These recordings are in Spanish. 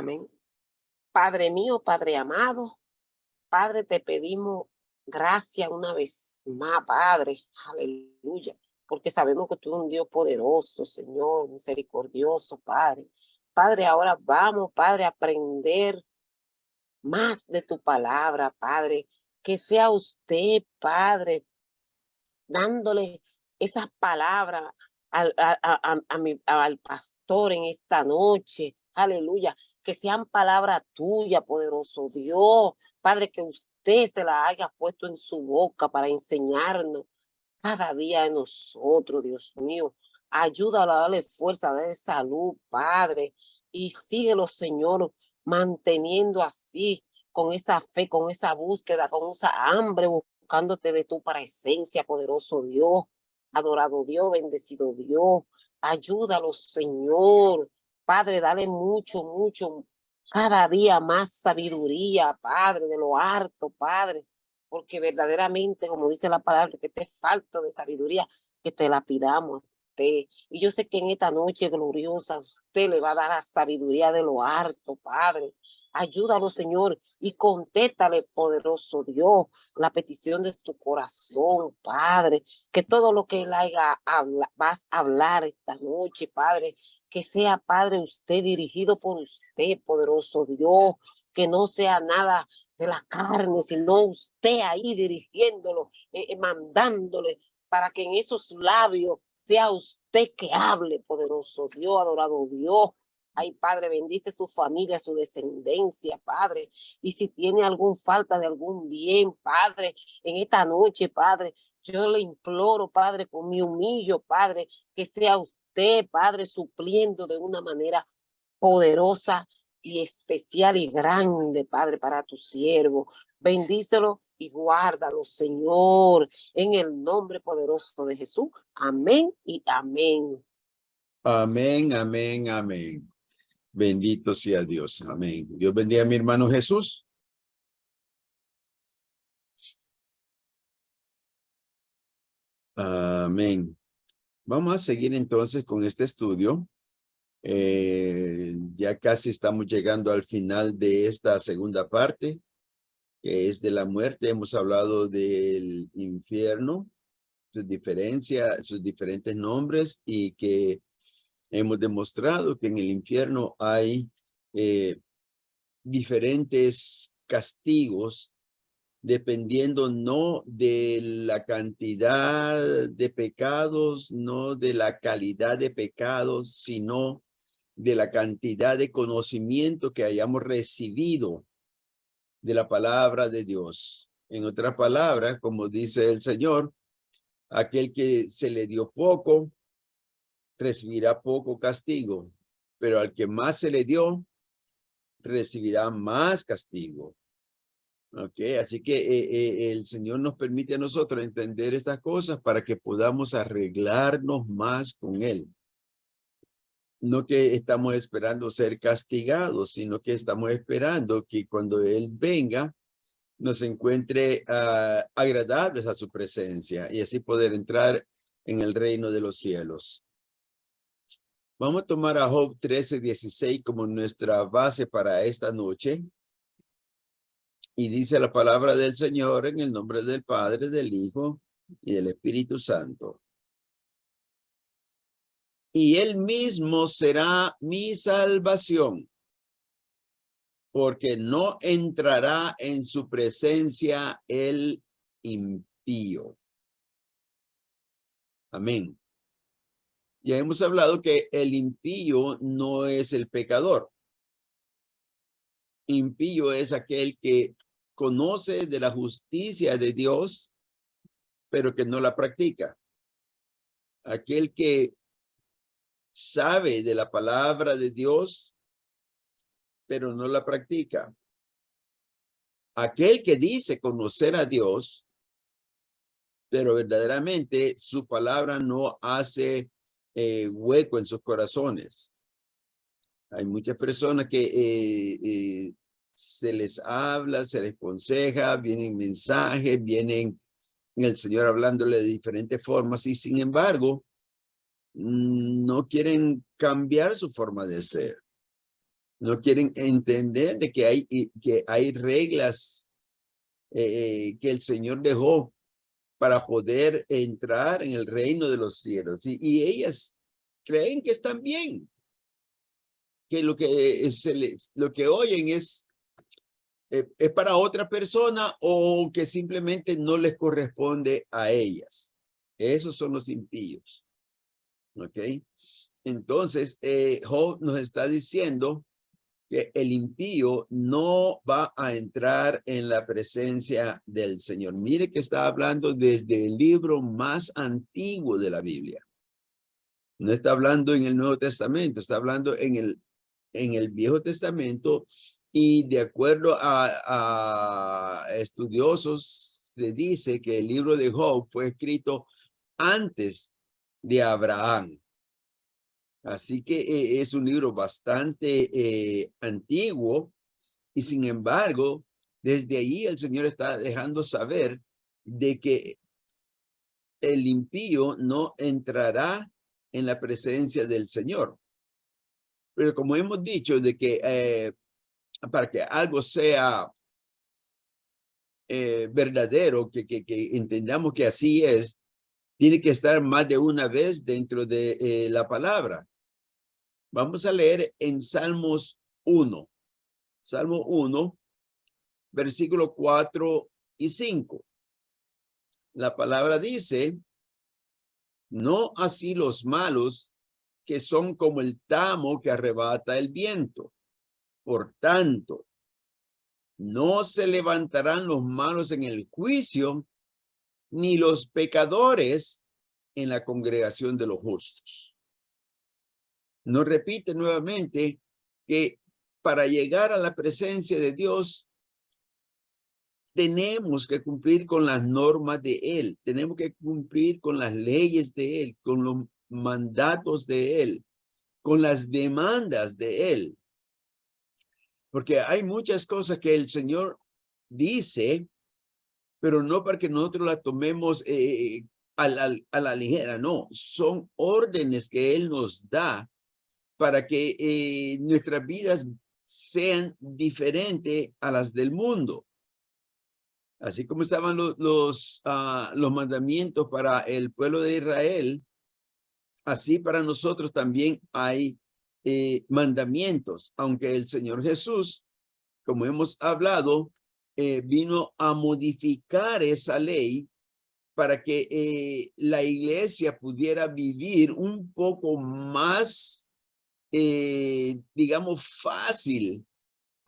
Amén. Padre mío, Padre amado, Padre, te pedimos gracias una vez más, Padre. Aleluya. Porque sabemos que tú eres un Dios poderoso, Señor, misericordioso, Padre. Padre, ahora vamos, Padre, a aprender más de tu palabra, Padre. Que sea usted, Padre, dándole esas palabras al pastor en esta noche. Aleluya. Que sean palabras tuyas, poderoso Dios. Padre, que usted se la haya puesto en su boca para enseñarnos cada día de nosotros, Dios mío. Ayúdalo a darle fuerza, a darle salud, Padre. Y síguelo, Señor, manteniendo así, con esa fe, con esa búsqueda, con esa hambre, buscándote de tu presencia, poderoso Dios, adorado Dios, bendecido Dios. Ayúdalo, Señor. Padre, dale mucho, mucho, cada día más sabiduría, Padre, de lo harto, Padre, porque verdaderamente, como dice la palabra, que te falta de sabiduría, que te la pidamos a usted. Y yo sé que en esta noche gloriosa usted le va a dar la sabiduría de lo harto, Padre. Ayúdalo, Señor, y contéstale, poderoso Dios, la petición de tu corazón, Padre, que todo lo que él vas a hablar esta noche, Padre, que sea, Padre, usted dirigido por usted, poderoso Dios, que no sea nada de la carne, sino usted ahí dirigiéndolo, mandándole para que en esos labios sea usted que hable, poderoso Dios, adorado Dios. Ay, Padre, bendice su familia, su descendencia, Padre. Y si tiene algún falta de algún bien, Padre, en esta noche, Padre, yo le imploro, Padre, con mi humillo, Padre, que sea usted, Padre, supliendo de una manera poderosa y especial y grande, Padre, para tu siervo. Bendícelo y guárdalo, Señor, en el nombre poderoso de Jesús. Amén y amén. Amén, amén, amén. Bendito sea Dios. Amén. Dios bendiga a mi hermano Jesús. Amén. Vamos a seguir entonces con este estudio. Ya casi estamos llegando al final de esta segunda parte, que es de la muerte. Hemos hablado del infierno, sus diferencias, sus diferentes nombres, y que hemos demostrado que en el infierno hay diferentes castigos dependiendo no de la cantidad de pecados, no de la calidad de pecados, sino de la cantidad de conocimiento que hayamos recibido de la palabra de Dios. En otras palabras, como dice el Señor, aquel que se le dio poco, recibirá poco castigo, pero al que más se le dio, recibirá más castigo. Ok, así que el Señor nos permite a nosotros entender estas cosas para que podamos arreglarnos más con Él. No que estamos esperando ser castigados, sino que estamos esperando que cuando Él venga, nos encuentre agradables a su presencia y así poder entrar en el reino de los cielos. Vamos a tomar a Job 13:16 como nuestra base para esta noche. Y dice la palabra del Señor en el nombre del Padre, del Hijo y del Espíritu Santo. Y él mismo será mi salvación, porque no entrará en su presencia el impío. Amén. Ya hemos hablado que el impío no es el pecador. Impío es aquel que conoce de la justicia de Dios, pero que no la practica. Aquel que sabe de la palabra de Dios, pero no la practica. Aquel que dice conocer a Dios, pero verdaderamente su palabra no hace hueco en sus corazones. Hay muchas personas que se les habla, se les aconseja, vienen mensajes, vienen el Señor hablándole de diferentes formas y sin embargo no quieren cambiar su forma de ser. No quieren entender de que hay reglas que el Señor dejó para poder entrar en el reino de los cielos. Y ellas creen que están bien, que lo que oyen es para otra persona o que simplemente no les corresponde a ellas. Esos son los impíos. ¿Ok? Entonces, Job nos está diciendo que el impío no va a entrar en la presencia del Señor. Mire que está hablando desde el libro más antiguo de la Biblia. No está hablando en el Nuevo Testamento, está hablando en el Viejo Testamento, y de acuerdo a estudiosos se dice que el libro de Job fue escrito antes de Abraham. Así que es un libro bastante antiguo, y sin embargo, desde ahí el Señor está dejando saber de que el impío no entrará en la presencia del Señor. Pero como hemos dicho, de que para que algo sea verdadero, que entendamos que así es, tiene que estar más de una vez dentro de la palabra. Vamos a leer en Salmos 1. Salmo 1, versículo 4 y 5. La palabra dice: no así los malos, que son como el tamo que arrebata el viento. Por tanto, no se levantarán los malos en el juicio, ni los pecadores en la congregación de los justos. Nos repite nuevamente que para llegar a la presencia de Dios tenemos que cumplir con las normas de Él, tenemos que cumplir con las leyes de Él, con los mandatos de Él, con las demandas de Él. Porque hay muchas cosas que el Señor dice, pero no para que nosotros las tomemos a la ligera, no. Son órdenes que Él nos da para que nuestras vidas sean diferentes a las del mundo. Así como estaban los mandamientos para el pueblo de Israel, así para nosotros también hay mandamientos, aunque el Señor Jesús, como hemos hablado, vino a modificar esa ley para que la iglesia pudiera vivir un poco más, digamos, fácil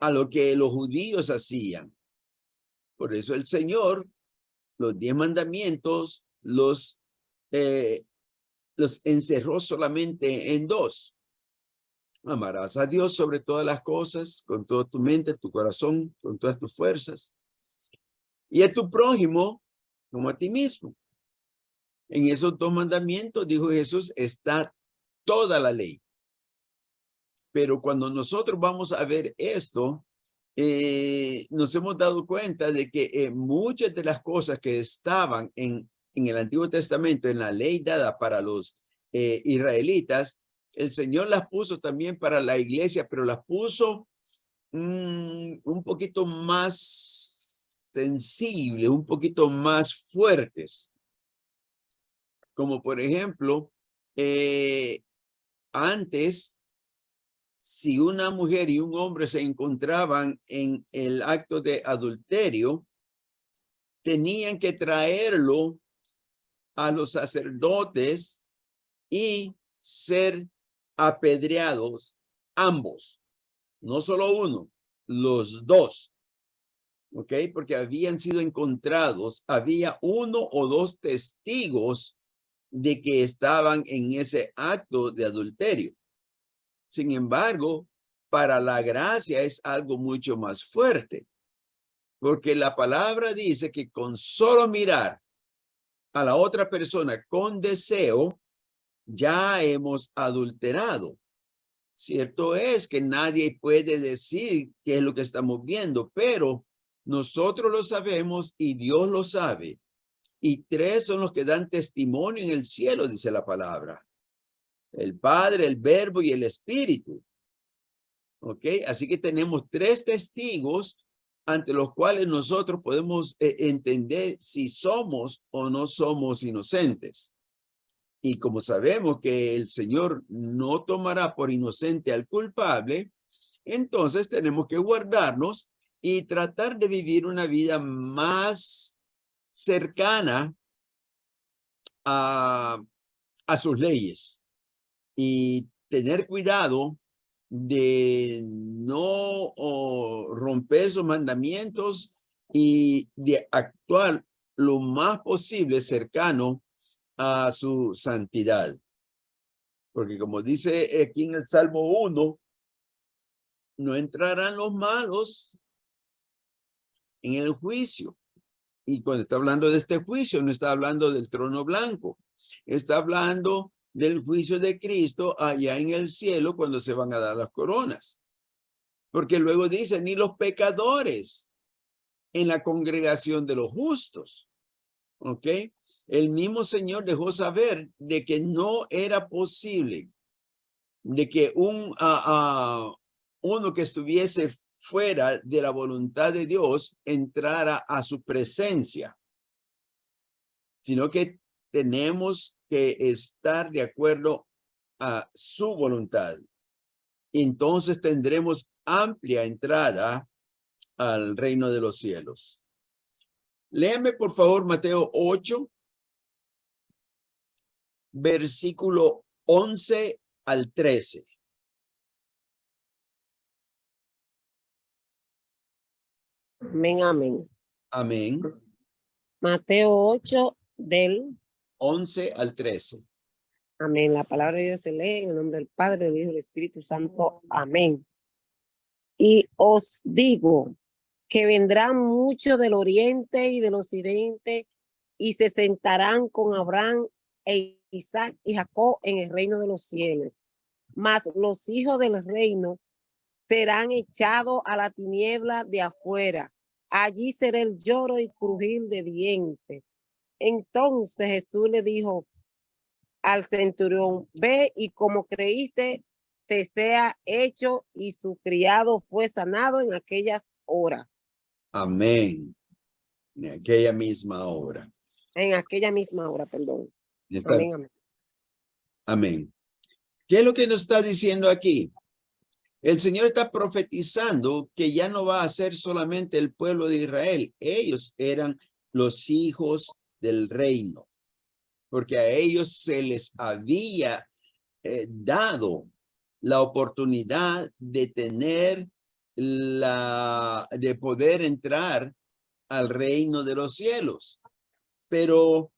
a lo que los judíos hacían. Por eso el Señor, los 10 mandamientos, los encerró solamente en 2. Amarás a Dios sobre todas las cosas, con toda tu mente, tu corazón, con todas tus fuerzas, y a tu prójimo como a ti mismo. En esos 2 mandamientos, dijo Jesús, está toda la ley. Pero cuando nosotros vamos a ver esto, nos hemos dado cuenta de que muchas de las cosas que estaban en el Antiguo Testamento, en la ley dada para los israelitas, el Señor las puso también para la iglesia, pero las puso un poquito más sensible, un poquito más fuertes. Como por ejemplo, antes, si una mujer y un hombre se encontraban en el acto de adulterio, tenían que traerlo a los sacerdotes y ser apedreados ambos, no solo uno, los 2. ¿Ok? Porque habían sido encontrados, había 1 o 2 testigos de que estaban en ese acto de adulterio. Sin embargo, para la gracia es algo mucho más fuerte, porque la palabra dice que con solo mirar a la otra persona con deseo, ya hemos adulterado. Cierto es que nadie puede decir qué es lo que estamos viendo, pero nosotros lo sabemos y Dios lo sabe. Y 3 son los que dan testimonio en el cielo, dice la palabra: el Padre, el Verbo y el Espíritu. ¿Ok? Así que tenemos 3 testigos ante los cuales nosotros podemos entender si somos o no somos inocentes. Y como sabemos que el Señor no tomará por inocente al culpable, entonces tenemos que guardarnos y tratar de vivir una vida más cercana a sus leyes y tener cuidado de no romper sus mandamientos y de actuar lo más posible cercano a su santidad. Porque como dice aquí en el Salmo 1, no entrarán los malos en el juicio. Y cuando está hablando de este juicio, no está hablando del trono blanco. Está hablando del juicio de Cristo allá en el cielo cuando se van a dar las coronas. Porque luego dice, ni los pecadores en la congregación de los justos. ¿Ok? El mismo Señor dejó saber de que no era posible de que uno que estuviese fuera de la voluntad de Dios entrara a su presencia, sino que tenemos que estar de acuerdo a su voluntad. Entonces tendremos amplia entrada al reino de los cielos. Léame por favor Mateo 8, versículo 11 al 13. Amén, amén. Amén. Mateo 8 del 11 al 13. amén. La palabra de Dios se lee en el nombre del Padre, del Hijo y del Espíritu Santo. Amén. Y os digo que vendrán muchos del oriente y del occidente y se sentarán con Abraham e Isaac y Jacob en el reino de los cielos. Mas los hijos del reino serán echados a la tiniebla de afuera. Allí será el lloro y crujir de dientes. Entonces Jesús le dijo al centurión, ve y como creíste, te sea hecho, y su criado fue sanado en aquellas horas. Amén. En aquella misma hora. En aquella misma hora, perdón. Está, Amén, amén. amén. ¿Qué es lo que nos está diciendo aquí? El Señor está profetizando que ya no va a ser solamente el pueblo de Israel. Ellos eran los hijos del reino, porque a ellos se les había dado la oportunidad de tener de poder entrar al reino de los cielos. Pero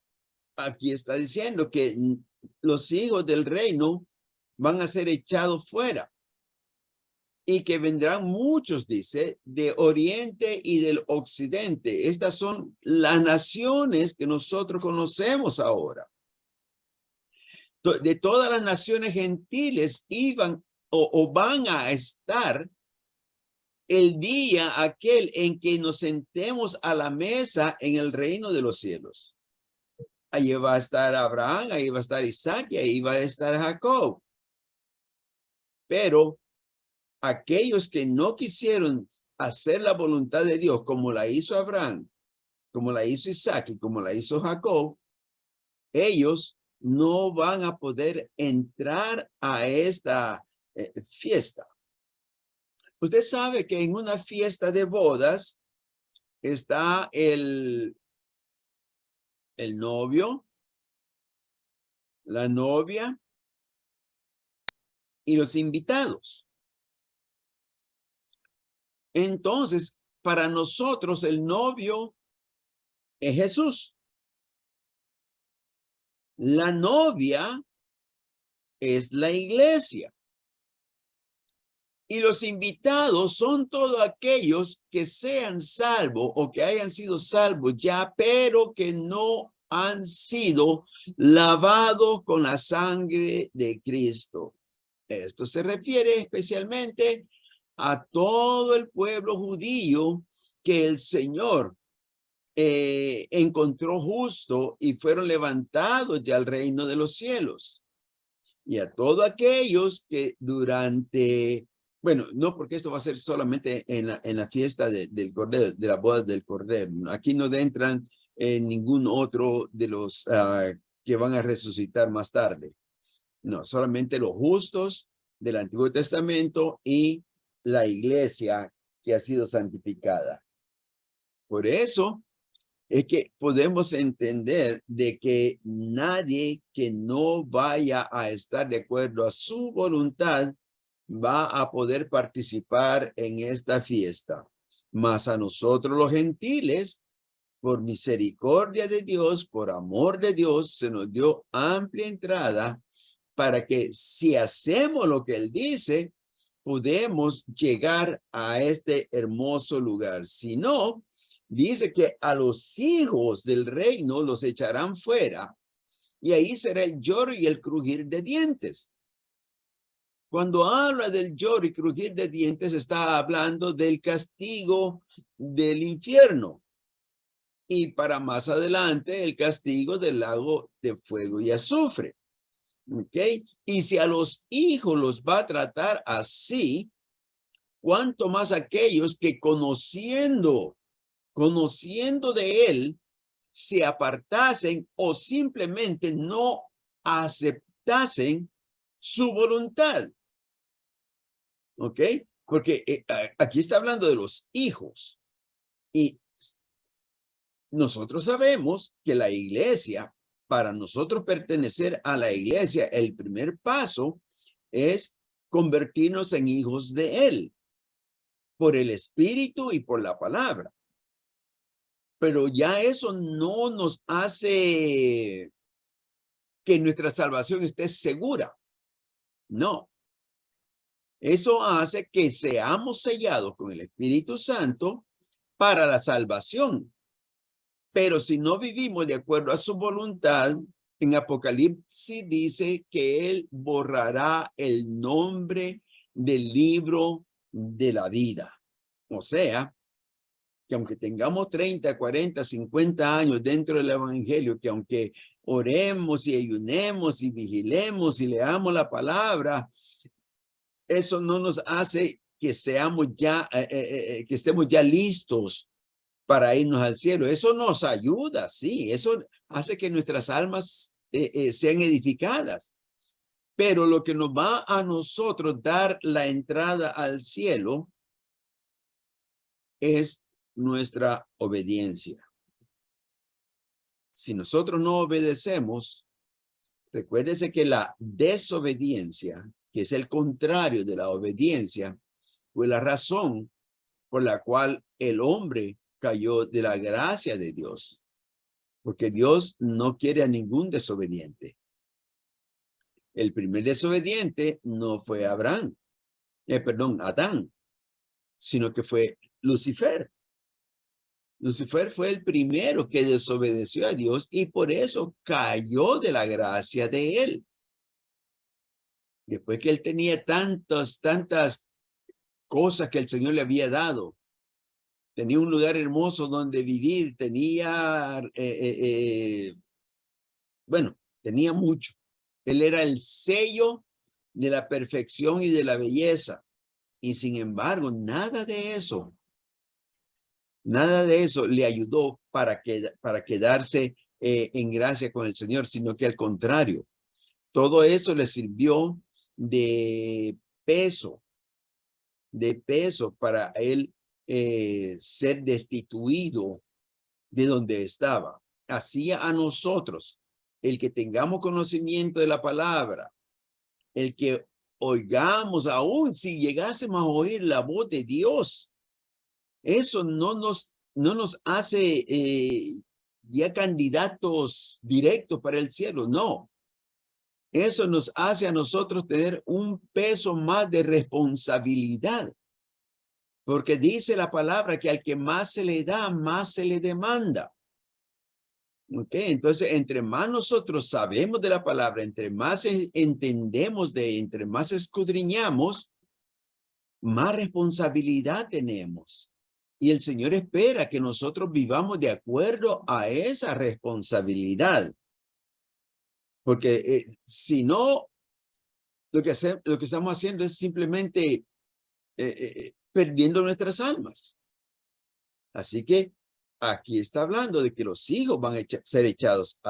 aquí está diciendo que los hijos del reino van a ser echados fuera y que vendrán muchos, dice, de oriente y del occidente. Estas son las naciones que nosotros conocemos ahora. De todas las naciones gentiles iban o van a estar el día aquel en que nos sentemos a la mesa en el reino de los cielos. Ahí va a estar Abraham, ahí va a estar Isaac y ahí va a estar Jacob. Pero aquellos que no quisieron hacer la voluntad de Dios como la hizo Abraham, como la hizo Isaac y como la hizo Jacob, ellos no van a poder entrar a esta fiesta. Usted sabe que en una fiesta de bodas está el novio, la novia y los invitados. Entonces, para nosotros el novio es Jesús. La novia es la iglesia. Y los invitados son todos aquellos que sean salvos o que hayan sido salvos ya, pero que no han sido lavados con la sangre de Cristo. Esto se refiere especialmente a todo el pueblo judío que el Señor encontró justo y fueron levantados ya al reino de los cielos. Y a todos aquellos que durante Bueno, no, porque esto va a ser solamente en la fiesta del Cordero, de la boda del Cordero. Aquí no entran ningún otro de los que van a resucitar más tarde. No, solamente los justos del Antiguo Testamento y la iglesia que ha sido santificada. Por eso es que podemos entender de que nadie que no vaya a estar de acuerdo a su voluntad va a poder participar en esta fiesta. Mas a nosotros los gentiles, por misericordia de Dios, por amor de Dios, se nos dio amplia entrada para que si hacemos lo que Él dice, podemos llegar a este hermoso lugar. Si no, dice que a los hijos del reino los echarán fuera y ahí será el lloro y el crujir de dientes. Cuando habla del lloro y crujir de dientes, está hablando del castigo del infierno. Y para más adelante, el castigo del lago de fuego y azufre. ¿Ok? Y si a los hijos los va a tratar así, cuánto más aquellos que conociendo de él, se apartasen o simplemente no aceptasen su voluntad. ¿Ok? Porque aquí está hablando de los hijos. Y nosotros sabemos que la iglesia, para nosotros pertenecer a la iglesia, el primer paso es convertirnos en hijos de él, por el Espíritu y por la palabra. Pero ya eso no nos hace que nuestra salvación esté segura. No. Eso hace que seamos sellados con el Espíritu Santo para la salvación. Pero si no vivimos de acuerdo a su voluntad, en Apocalipsis dice que Él borrará el nombre del libro de la vida. O sea, que aunque tengamos 30, 40, 50 años dentro del evangelio, que aunque oremos y ayunemos y vigilemos y leamos la palabra, eso no nos hace que seamos ya, que estemos ya listos para irnos al cielo. Eso nos ayuda, sí, eso hace que nuestras almas sean edificadas. Pero lo que nos va a nosotros dar la entrada al cielo es nuestra obediencia. Si nosotros no obedecemos, recuérdese que la desobediencia, que es el contrario de la obediencia, fue la razón por la cual el hombre cayó de la gracia de Dios. Porque Dios no quiere a ningún desobediente. El primer desobediente no fue Adán, sino que fue Lucifer. Lucifer fue el primero que desobedeció a Dios y por eso cayó de la gracia de él. Después que él tenía tantas cosas que el Señor le había dado. Tenía un lugar hermoso donde vivir, tenía, bueno, tenía mucho. Él era el sello de la perfección y de la belleza. Y sin embargo, nada de eso le ayudó para quedarse en gracia con el Señor, sino que al contrario, todo eso le sirvió de peso para él ser destituido de donde estaba. Así a nosotros, el que tengamos conocimiento de la palabra, el que oigamos, aún si llegásemos a oír la voz de Dios, eso no nos hace ya candidatos directos para el cielo, no. Eso nos hace a nosotros tener un peso más de responsabilidad. Porque dice la palabra que al que más se le da, más se le demanda. ¿Ok? Entonces, entre más nosotros sabemos de la palabra, entre más entendemos entre más escudriñamos, más responsabilidad tenemos. Y el Señor espera que nosotros vivamos de acuerdo a esa responsabilidad. Porque si no, lo que estamos haciendo es simplemente perdiendo nuestras almas. Así que aquí está hablando de que los hijos van a ser echados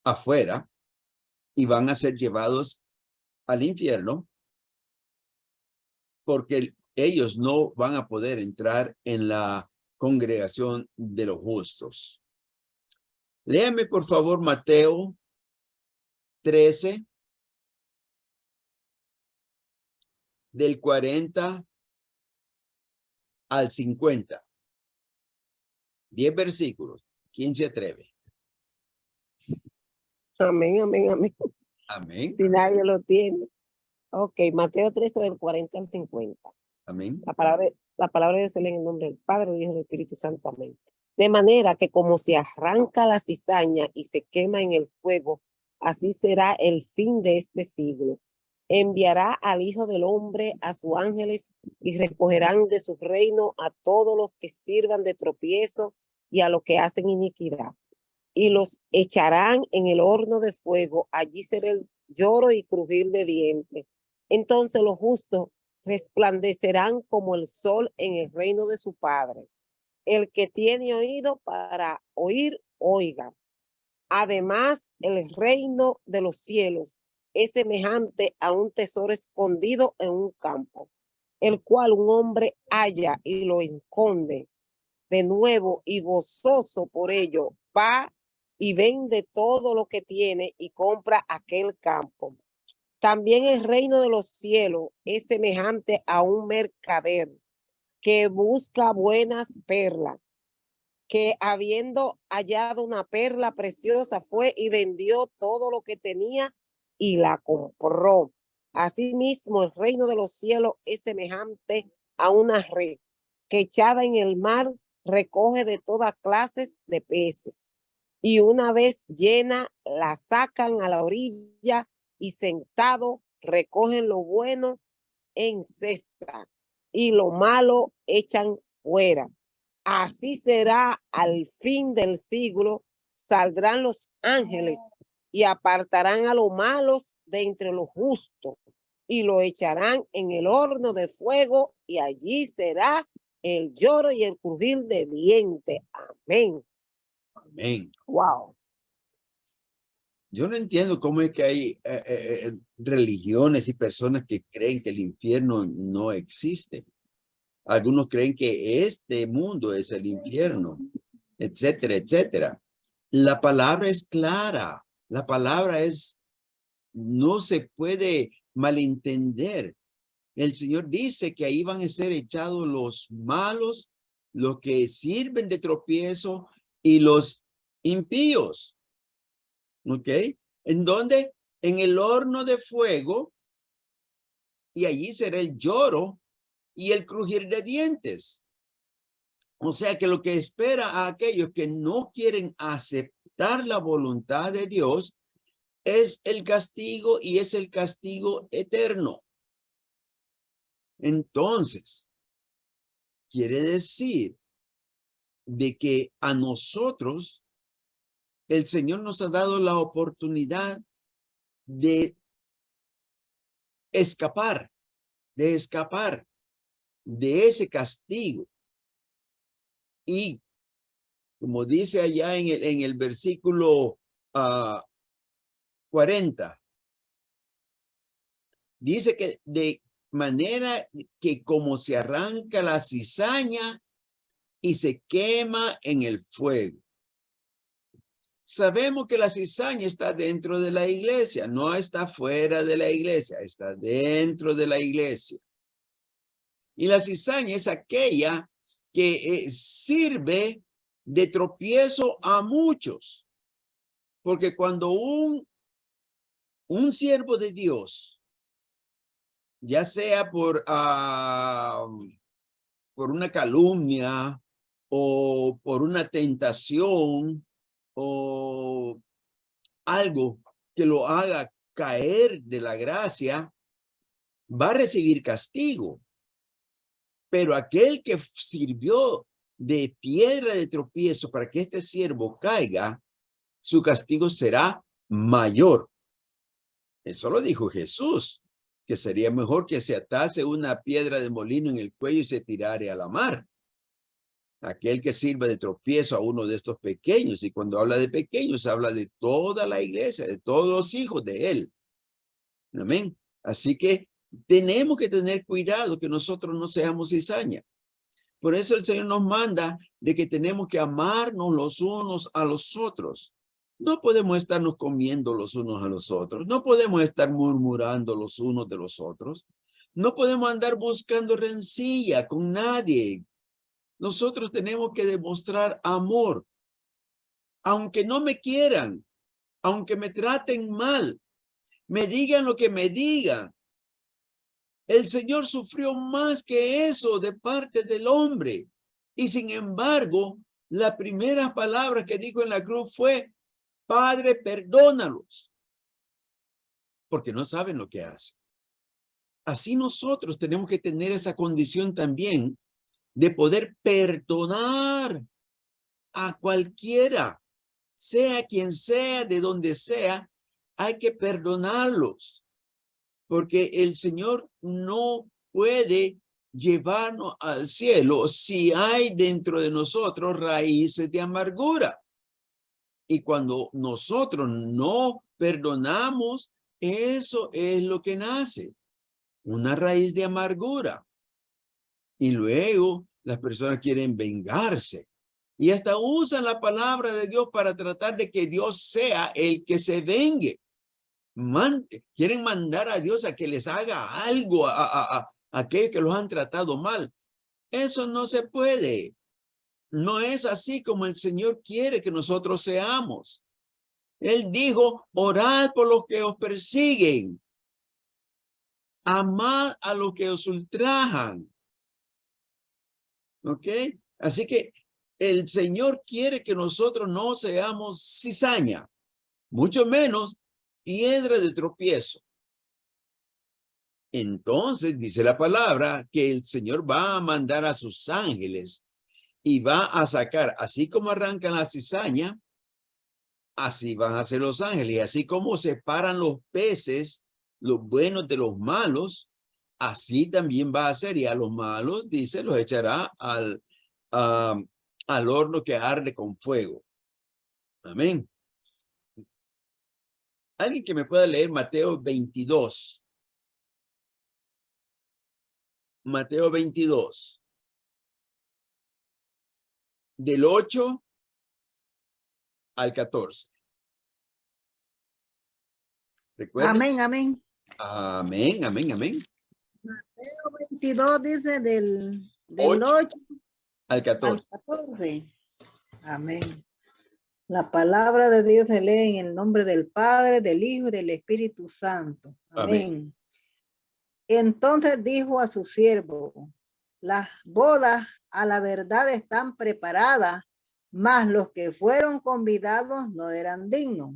afuera y van a ser llevados al infierno porque ellos no van a poder entrar en la congregación de los justos. Léame, por favor, Mateo 13, del 40 al 50. 10 versículos. ¿Quién se atreve? Amén, amén, amén. Amén. Si nadie lo tiene. Ok, Mateo 13, del 40 al 50. Amén. La palabra de Dios se lee en el nombre del Padre, del Hijo y del Espíritu Santo. Amén. De manera que como se arranca la cizaña y se quema en el fuego, así será el fin de este siglo. Enviará al Hijo del Hombre a sus ángeles y recogerán de su reino a todos los que sirvan de tropiezo y a los que hacen iniquidad. Y los echarán en el horno de fuego. Allí será el lloro y crujir de dientes. Entonces los justos resplandecerán como el sol en el reino de su Padre. El que tiene oído para oír, oiga. Además, el reino de los cielos es semejante a un tesoro escondido en un campo, el cual un hombre halla y lo esconde. De nuevo y gozoso por ello, va y vende todo lo que tiene y compra aquel campo. También el reino de los cielos es semejante a un mercader que busca buenas perlas, que habiendo hallado una perla preciosa fue y vendió todo lo que tenía y la compró. Asimismo, el reino de los cielos es semejante a una red que echada en el mar recoge de todas clases de peces. Y una vez llena, la sacan a la orilla y sentado recogen lo bueno en cesta y lo malo echan fuera. Así será al fin del siglo, saldrán los ángeles y apartarán a los malos de entre los justos y lo echarán en el horno de fuego y allí será el lloro y el crujir de dientes. Amén. Amén. Wow. Yo no entiendo cómo es que hay religiones y personas que creen que el infierno no existe. Algunos creen que este mundo es el infierno, etcétera, etcétera. La palabra es clara. La palabra no se puede malentender. El Señor dice que ahí van a ser echados los malos, los que sirven de tropiezo y los impíos. ¿Ok? ¿En dónde? En el horno de fuego, y allí será el lloro y el crujir de dientes. O sea que lo que espera a aquellos que no quieren aceptar la voluntad de Dios es el castigo, y es el castigo eterno. Entonces, quiere decir de que a nosotros el Señor nos ha dado la oportunidad de escapar de ese castigo. Y como dice allá en el versículo 40, dice que de manera que como se arranca la cizaña y se quema en el fuego. Sabemos que la cizaña está dentro de la iglesia, no está fuera de la iglesia, está dentro de la iglesia. Y la cizaña es aquella que sirve de tropiezo a muchos. Porque cuando un siervo de Dios, ya sea por una calumnia o por una tentación o algo que lo haga caer de la gracia, va a recibir castigo. Pero aquel que sirvió de piedra de tropiezo para que este siervo caiga, su castigo será mayor. Eso lo dijo Jesús, que sería mejor que se atase una piedra de molino en el cuello y se tirare a la mar. Aquel que sirva de tropiezo a uno de estos pequeños. Y cuando habla de pequeños, habla de toda la iglesia, de todos los hijos de él. Amén. Así que tenemos que tener cuidado que nosotros no seamos cizaña. Por eso el Señor nos manda de que tenemos que amarnos los unos a los otros. No podemos estarnos comiendo los unos a los otros. No podemos estar murmurando los unos de los otros. No podemos andar buscando rencilla con nadie. Nosotros tenemos que demostrar amor. Aunque no me quieran, aunque me traten mal, me digan lo que me digan. El Señor sufrió más que eso de parte del hombre. Y sin embargo, la primera palabra que dijo en la cruz fue, Padre, perdónalos, porque no saben lo que hacen. Así nosotros tenemos que tener esa condición también de poder perdonar a cualquiera, sea quien sea, de donde sea, hay que perdonarlos. Porque el Señor no puede llevarnos al cielo si hay dentro de nosotros raíces de amargura. Y cuando nosotros no perdonamos, eso es lo que nace, una raíz de amargura. Y luego las personas quieren vengarse. Y hasta usan la palabra de Dios para tratar de que Dios sea el que se vengue. Quieren mandar a Dios a que les haga algo a aquellos que los han tratado mal. Eso no se puede. No es así como el Señor quiere que nosotros seamos. Él dijo, orad por los que os persiguen. Amad a los que os ultrajan. ¿Ok? Así que el Señor quiere que nosotros no seamos cizaña, mucho menos piedra de tropiezo. Entonces dice la palabra que el Señor va a mandar a sus ángeles y va a sacar, así como arrancan la cizaña, así van a ser los ángeles. Y así como separan los peces, los buenos de los malos, así también va a ser. Y a los malos, dice, los echará al horno que arde con fuego. Amén. Alguien que me pueda leer Mateo 22. Mateo 22. Del 8 al 14. ¿Recuerden? Amén, amén. Amén, amén, amén. Mateo 22 dice del 8 8 al 14. al 14. Amén. La palabra de Dios se lee en el nombre del Padre, del Hijo y del Espíritu Santo. Amén. Amén. Entonces dijo a su siervo, las bodas a la verdad están preparadas, mas los que fueron convidados no eran dignos.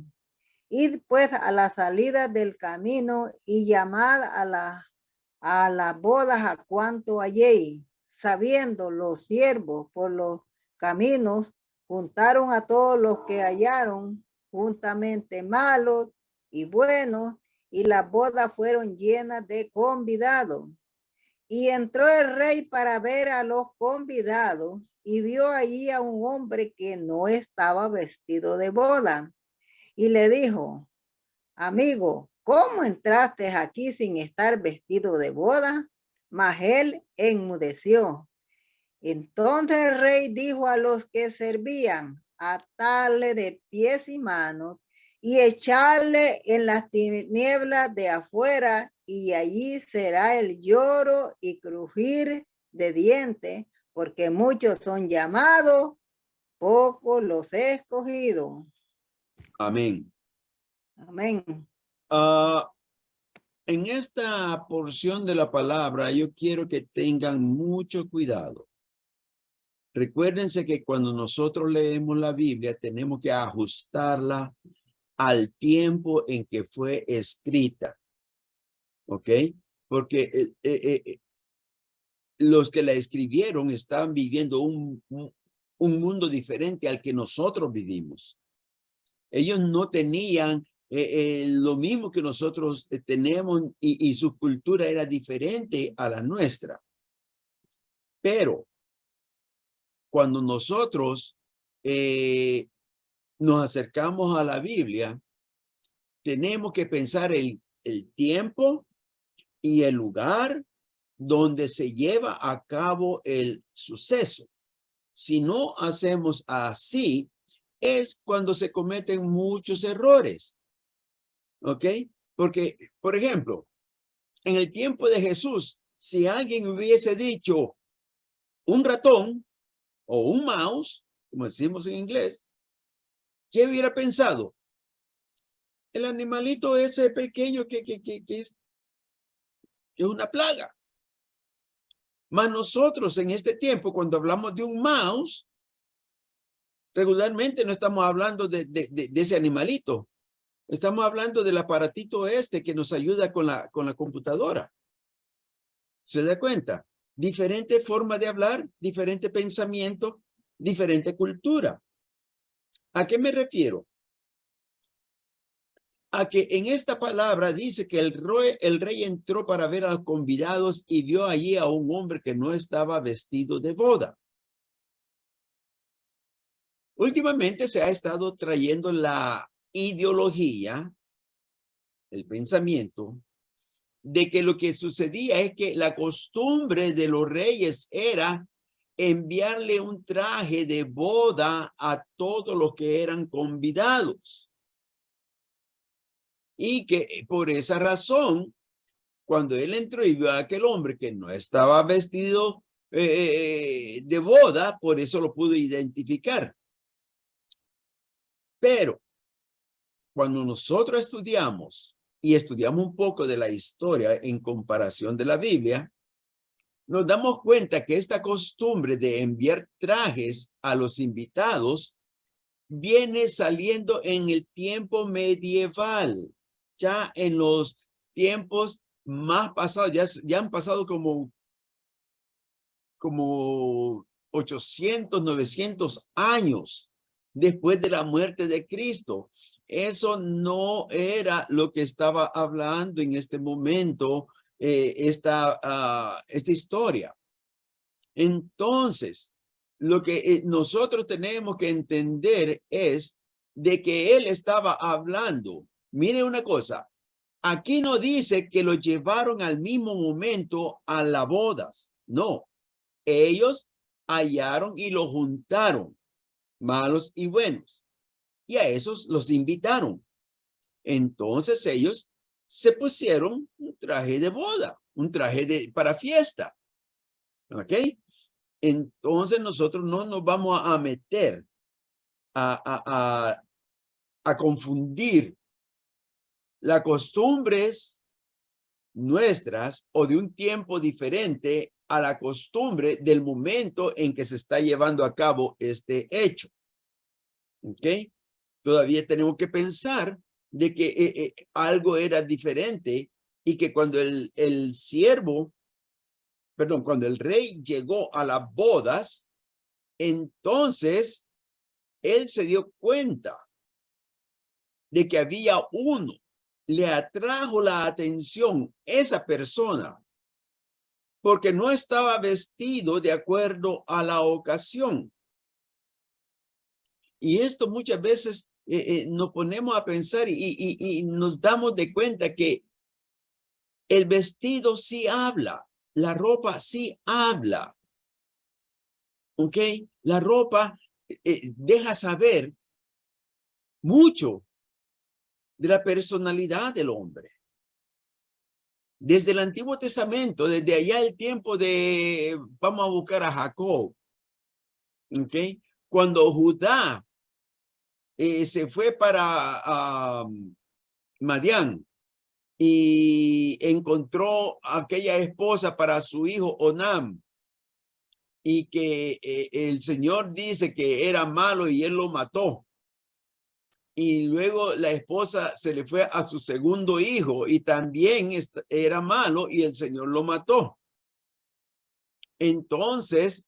Id pues a la salida del camino y llamad a las bodas a cuanto halléis. Sabiendo los siervos por los caminos, juntaron a todos los que hallaron, juntamente malos y buenos, y las bodas fueron llenas de convidados. Y entró el rey para ver a los convidados, y vio allí a un hombre que no estaba vestido de boda. Y le dijo, amigo, ¿cómo entraste aquí sin estar vestido de boda? Mas él enmudeció. Entonces el rey dijo a los que servían, atarle de pies y manos y echarle en las tinieblas de afuera, y allí será el lloro y crujir de dientes, porque muchos son llamados, pocos los he escogido. Amén. Amén. En esta porción de la palabra, yo quiero que tengan mucho cuidado. Recuérdense que cuando nosotros leemos la Biblia, tenemos que ajustarla al tiempo en que fue escrita. ¿Ok? Porque los que la escribieron estaban viviendo un mundo diferente al que nosotros vivimos. Ellos no tenían lo mismo que nosotros tenemos y su cultura era diferente a la nuestra. Pero cuando nosotros nos acercamos a la Biblia, tenemos que pensar el tiempo y el lugar donde se lleva a cabo el suceso. Si no hacemos así, es cuando se cometen muchos errores. ¿Ok? Porque, por ejemplo, en el tiempo de Jesús, si alguien hubiese dicho un ratón o un mouse, como decimos en inglés, ¿qué hubiera pensado? El animalito ese pequeño que es una plaga. Mas nosotros en este tiempo, cuando hablamos de un mouse, regularmente no estamos hablando de ese animalito. Estamos hablando del aparatito este que nos ayuda con la computadora. ¿Se da cuenta? Diferente forma de hablar, diferente pensamiento, diferente cultura. ¿A qué me refiero? A que en esta palabra dice que el rey entró para ver a los convidados y vio allí a un hombre que no estaba vestido de boda. Últimamente se ha estado trayendo la ideología, el pensamiento, de que lo que sucedía es que la costumbre de los reyes era enviarle un traje de boda a todos los que eran convidados. Y que por esa razón, cuando él entró y vio a aquel hombre que no estaba vestido de boda, por eso lo pudo identificar. Pero cuando nosotros estudiamos y estudiamos un poco de la historia en comparación de la Biblia, nos damos cuenta que esta costumbre de enviar trajes a los invitados viene saliendo en el tiempo medieval. Ya en los tiempos más pasados, ya han pasado como 800, 900 años después de la muerte de Cristo. Eso no era lo que estaba hablando en este momento esta historia. Entonces, lo que nosotros tenemos que entender es de que él estaba hablando. Mire una cosa, aquí no dice que lo llevaron al mismo momento a las bodas. No, ellos hallaron y lo juntaron, malos y buenos, y a esos los invitaron. Entonces ellos se pusieron un traje de boda, un traje para fiesta. ¿Ok? Entonces nosotros no nos vamos a meter a confundir las costumbres nuestras o de un tiempo diferente a la costumbre del momento en que se está llevando a cabo este hecho. ¿Ok? Todavía tenemos que pensar de que algo era diferente y que cuando cuando el rey llegó a las bodas, entonces él se dio cuenta de que había uno, le atrajo la atención esa persona, porque no estaba vestido de acuerdo a la ocasión. Y esto muchas veces nos ponemos a pensar y nos damos de cuenta que el vestido sí habla, la ropa sí habla. ¿Ok? La ropa deja saber mucho de la personalidad del hombre. Desde el Antiguo Testamento, desde allá el tiempo de, vamos a buscar a Jacob, ¿ok? Cuando Judá se fue para Madián y encontró aquella esposa para su hijo Onam, y que el Señor dice que era malo y él lo mató. Y luego la esposa se le fue a su segundo hijo y también era malo y el Señor lo mató. Entonces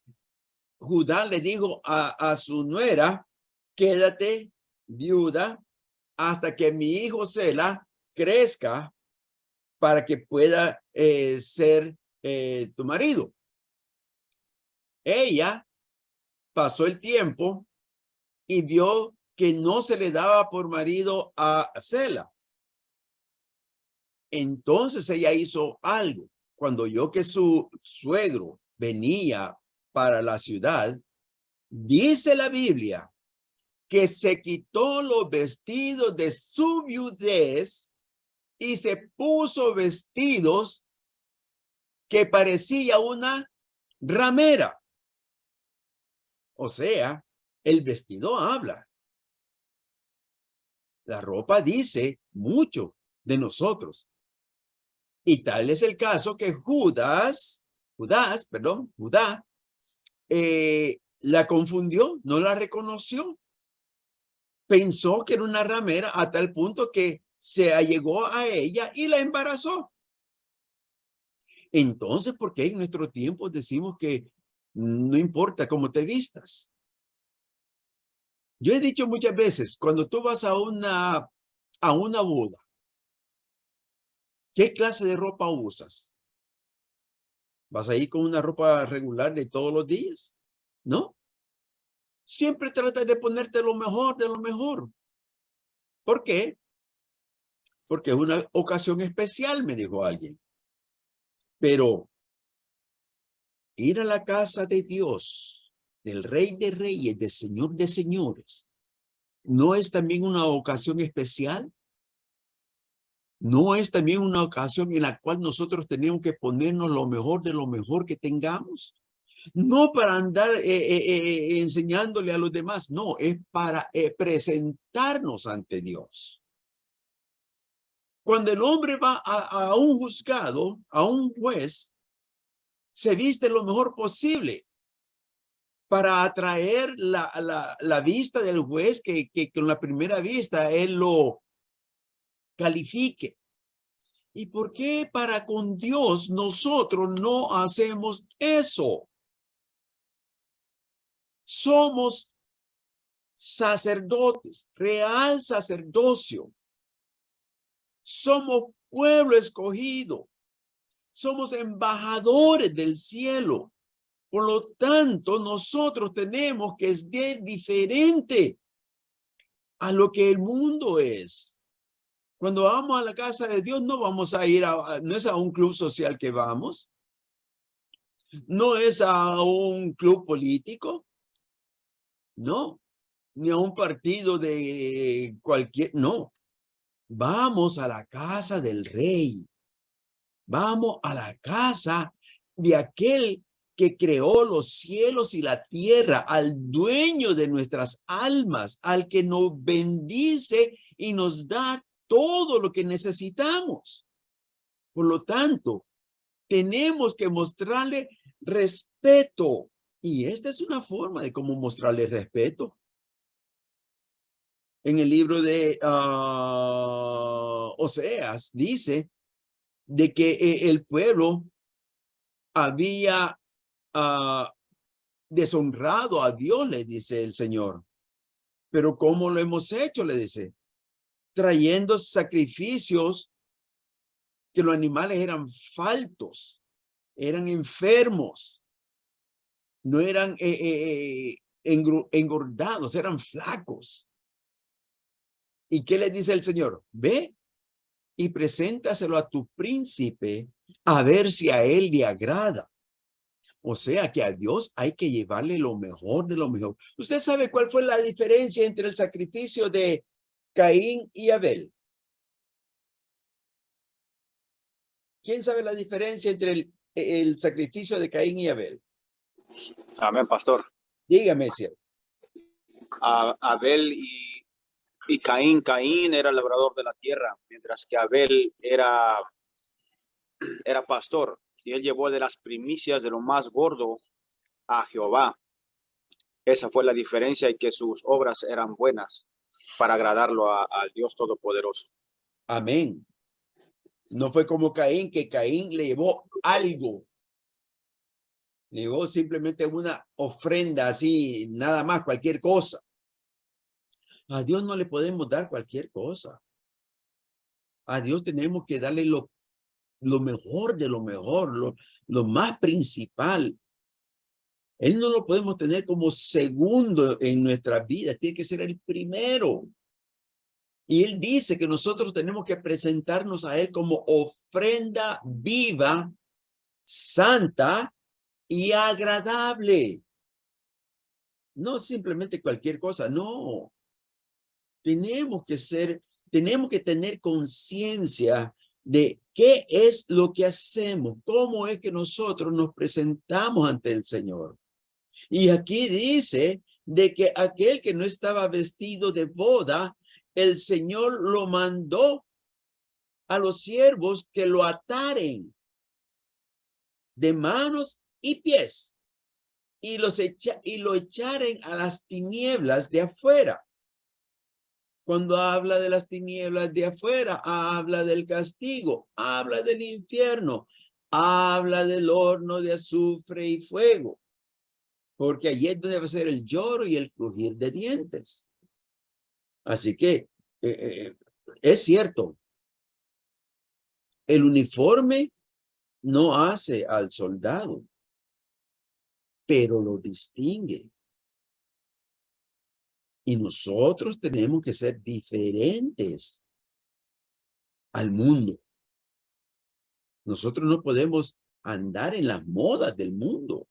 Judá le dijo a su nuera, quédate viuda hasta que mi hijo Sela crezca para que pueda ser tu marido. Ella pasó el tiempo y vio que no se le daba por marido a Sela. Entonces ella hizo algo. Cuando oyó que su suegro venía para la ciudad, dice la Biblia que se quitó los vestidos de su viudez y se puso vestidos que parecía una ramera. O sea, el vestido habla. La ropa dice mucho de nosotros. Y tal es el caso que Judá la confundió, no la reconoció. Pensó que era una ramera a tal punto que se allegó a ella y la embarazó. Entonces, ¿por qué en nuestro tiempo decimos que no importa cómo te vistas? Yo he dicho muchas veces, cuando tú vas a una boda, ¿qué clase de ropa usas? ¿Vas a ir con una ropa regular de todos los días? ¿No? Siempre trata de ponerte lo mejor de lo mejor. ¿Por qué? Porque es una ocasión especial, me dijo alguien. Pero ir a la casa de Dios, del Rey de Reyes, del Señor de Señores, ¿no es también una ocasión especial? ¿No es también una ocasión en la cual nosotros tenemos que ponernos lo mejor de lo mejor que tengamos? No para andar enseñándole a los demás, no, es para presentarnos ante Dios. Cuando el hombre va a un juzgado, a un juez, se viste lo mejor posible para atraer la vista del juez, que con la primera vista él lo califique. ¿Y por qué para con Dios nosotros no hacemos eso? Somos sacerdotes, real sacerdocio. Somos pueblo escogido. Somos embajadores del cielo. Por lo tanto, nosotros tenemos que ser diferente a lo que el mundo es. Cuando vamos a la casa de Dios, no vamos a ir no es a un club social que vamos. No es a un club político. No. Ni a un partido de cualquier, no. Vamos a la casa del Rey. Vamos a la casa de aquel que creó los cielos y la tierra, al dueño de nuestras almas, al que nos bendice y nos da todo lo que necesitamos. Por lo tanto, tenemos que mostrarle respeto. Y esta es una forma de cómo mostrarle respeto. En el libro de Oseas dice de que el pueblo había deshonrado a Dios, le dice el Señor. Pero ¿cómo lo hemos hecho? Le dice. Trayendo sacrificios que los animales eran faltos, eran enfermos, no eran engordados, eran flacos. ¿Y qué le dice el Señor? Ve y preséntaselo a tu príncipe a ver si a él le agrada. O sea que a Dios hay que llevarle lo mejor de lo mejor. ¿Usted sabe cuál fue la diferencia entre el sacrificio de Caín y Abel? ¿Quién sabe la diferencia entre el sacrificio de Caín y Abel? Amén, pastor. Dígame, siervo. Abel y Caín era labrador de la tierra, mientras que Abel era pastor, y él llevó de las primicias de lo más gordo a Jehová. Esa fue la diferencia, y que sus obras eran buenas para agradarlo al Dios Todopoderoso. Amén. No fue como Caín, que Caín le llevó algo. Le llevó simplemente una ofrenda así, nada más, cualquier cosa. A Dios no le podemos dar cualquier cosa. A Dios tenemos que darle lo mejor de lo mejor, lo más principal. Él no lo podemos tener como segundo en nuestra vida, tiene que ser el primero. Y él dice que nosotros tenemos que presentarnos a él como ofrenda viva, santa y agradable. No simplemente cualquier cosa, no. Tenemos que tener conciencia de qué es lo que hacemos, cómo es que nosotros nos presentamos ante el Señor. Y aquí dice de que aquel que no estaba vestido de boda, el Señor lo mandó a los siervos que lo ataren de manos y pies y lo echaren a las tinieblas de afuera. Cuando habla de las tinieblas de afuera, habla del castigo, habla del infierno, habla del horno de azufre y fuego. Porque allí es donde va a ser el lloro y el crujir de dientes. Así que es cierto, el uniforme no hace al soldado, pero lo distingue. Y nosotros tenemos que ser diferentes al mundo. Nosotros no podemos andar en las modas del mundo.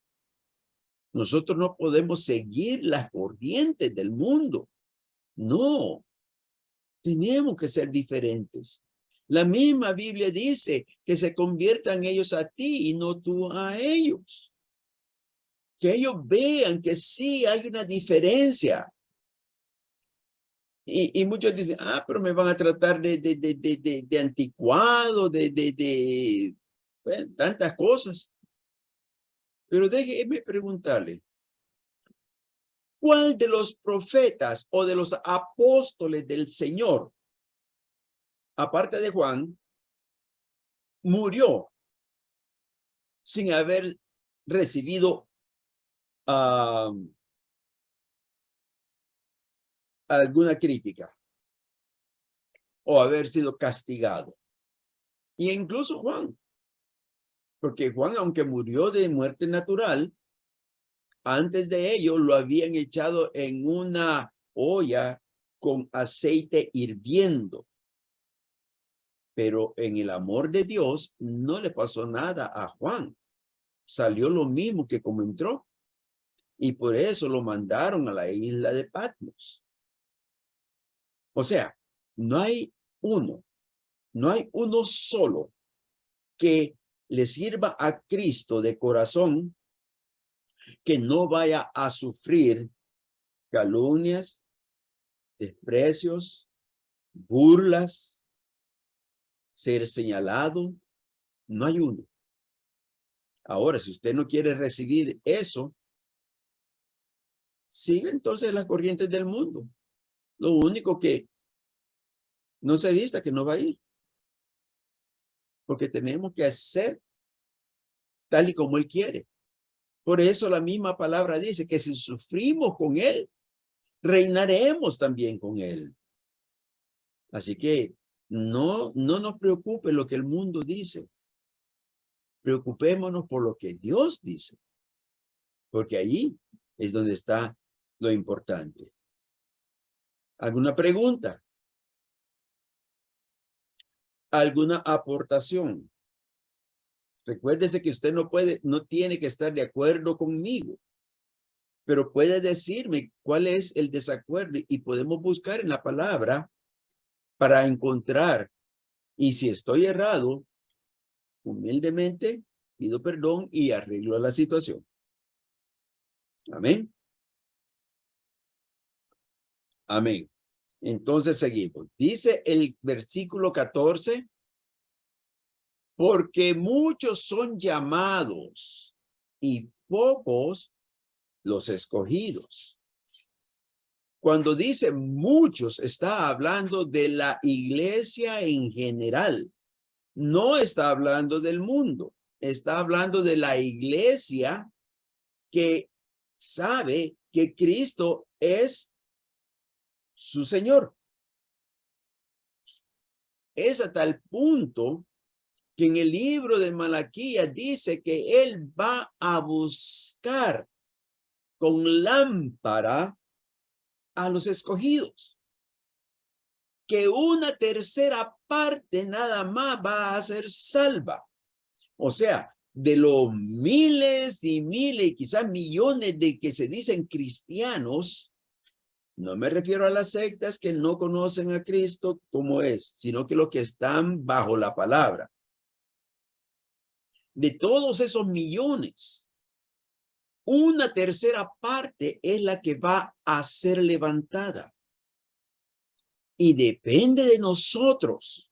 Nosotros no podemos seguir las corrientes del mundo. No, tenemos que ser diferentes. La misma Biblia dice que se conviertan ellos a ti y no tú a ellos. Que ellos vean que sí hay una diferencia. Y muchos dicen, pero me van a tratar de anticuado, bueno, tantas cosas. Pero déjeme preguntarle, ¿cuál de los profetas o de los apóstoles del Señor, aparte de Juan, murió sin haber recibido alguna crítica o haber sido castigado? Y incluso Juan, porque Juan, aunque murió de muerte natural, antes de ello lo habían echado en una olla con aceite hirviendo. Pero en el amor de Dios no le pasó nada a Juan. Salió lo mismo que como entró. Y por eso lo mandaron a la isla de Patmos. O sea, no hay uno solo que le sirva a Cristo de corazón que no vaya a sufrir calumnias, desprecios, burlas, ser señalado. No hay uno. Ahora, si usted no quiere recibir eso, siga entonces las corrientes del mundo. Lo único que no se vista que no va a ir. Porque tenemos que hacer tal y como Él quiere. Por eso la misma palabra dice que si sufrimos con Él, reinaremos también con Él. Así que no nos preocupe lo que el mundo dice. Preocupémonos por lo que Dios dice. Porque ahí es donde está lo importante. ¿Alguna pregunta? ¿Alguna aportación? Recuérdese que usted no tiene que estar de acuerdo conmigo, pero puede decirme cuál es el desacuerdo y podemos buscar en la palabra para encontrar. Y si estoy errado, humildemente pido perdón y arreglo la situación. Amén. Amén. Entonces seguimos. Dice el versículo 14. Porque muchos son llamados y pocos los escogidos. Cuando dice muchos, está hablando de la iglesia en general. No está hablando del mundo. Está hablando de la iglesia que sabe que Cristo es su Señor. Es a tal punto que en el libro de Malaquías dice que él va a buscar con lámpara a los escogidos, que una tercera parte nada más va a ser salva. O sea, de los miles y miles, quizás millones de que se dicen cristianos, no me refiero a las sectas que no conocen a Cristo como es, sino que los que están bajo la palabra. De todos esos millones, una tercera parte es la que va a ser levantada. Y depende de nosotros,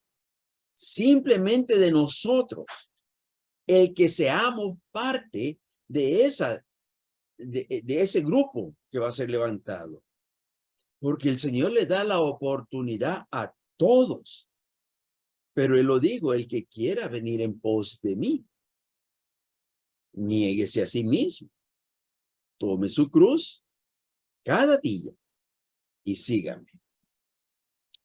simplemente de nosotros, el que seamos parte de ese grupo que va a ser levantado. Porque el Señor le da la oportunidad a todos. Pero Él lo dijo, el que quiera venir en pos de mí, niéguese a sí mismo, tome su cruz cada día y sígame.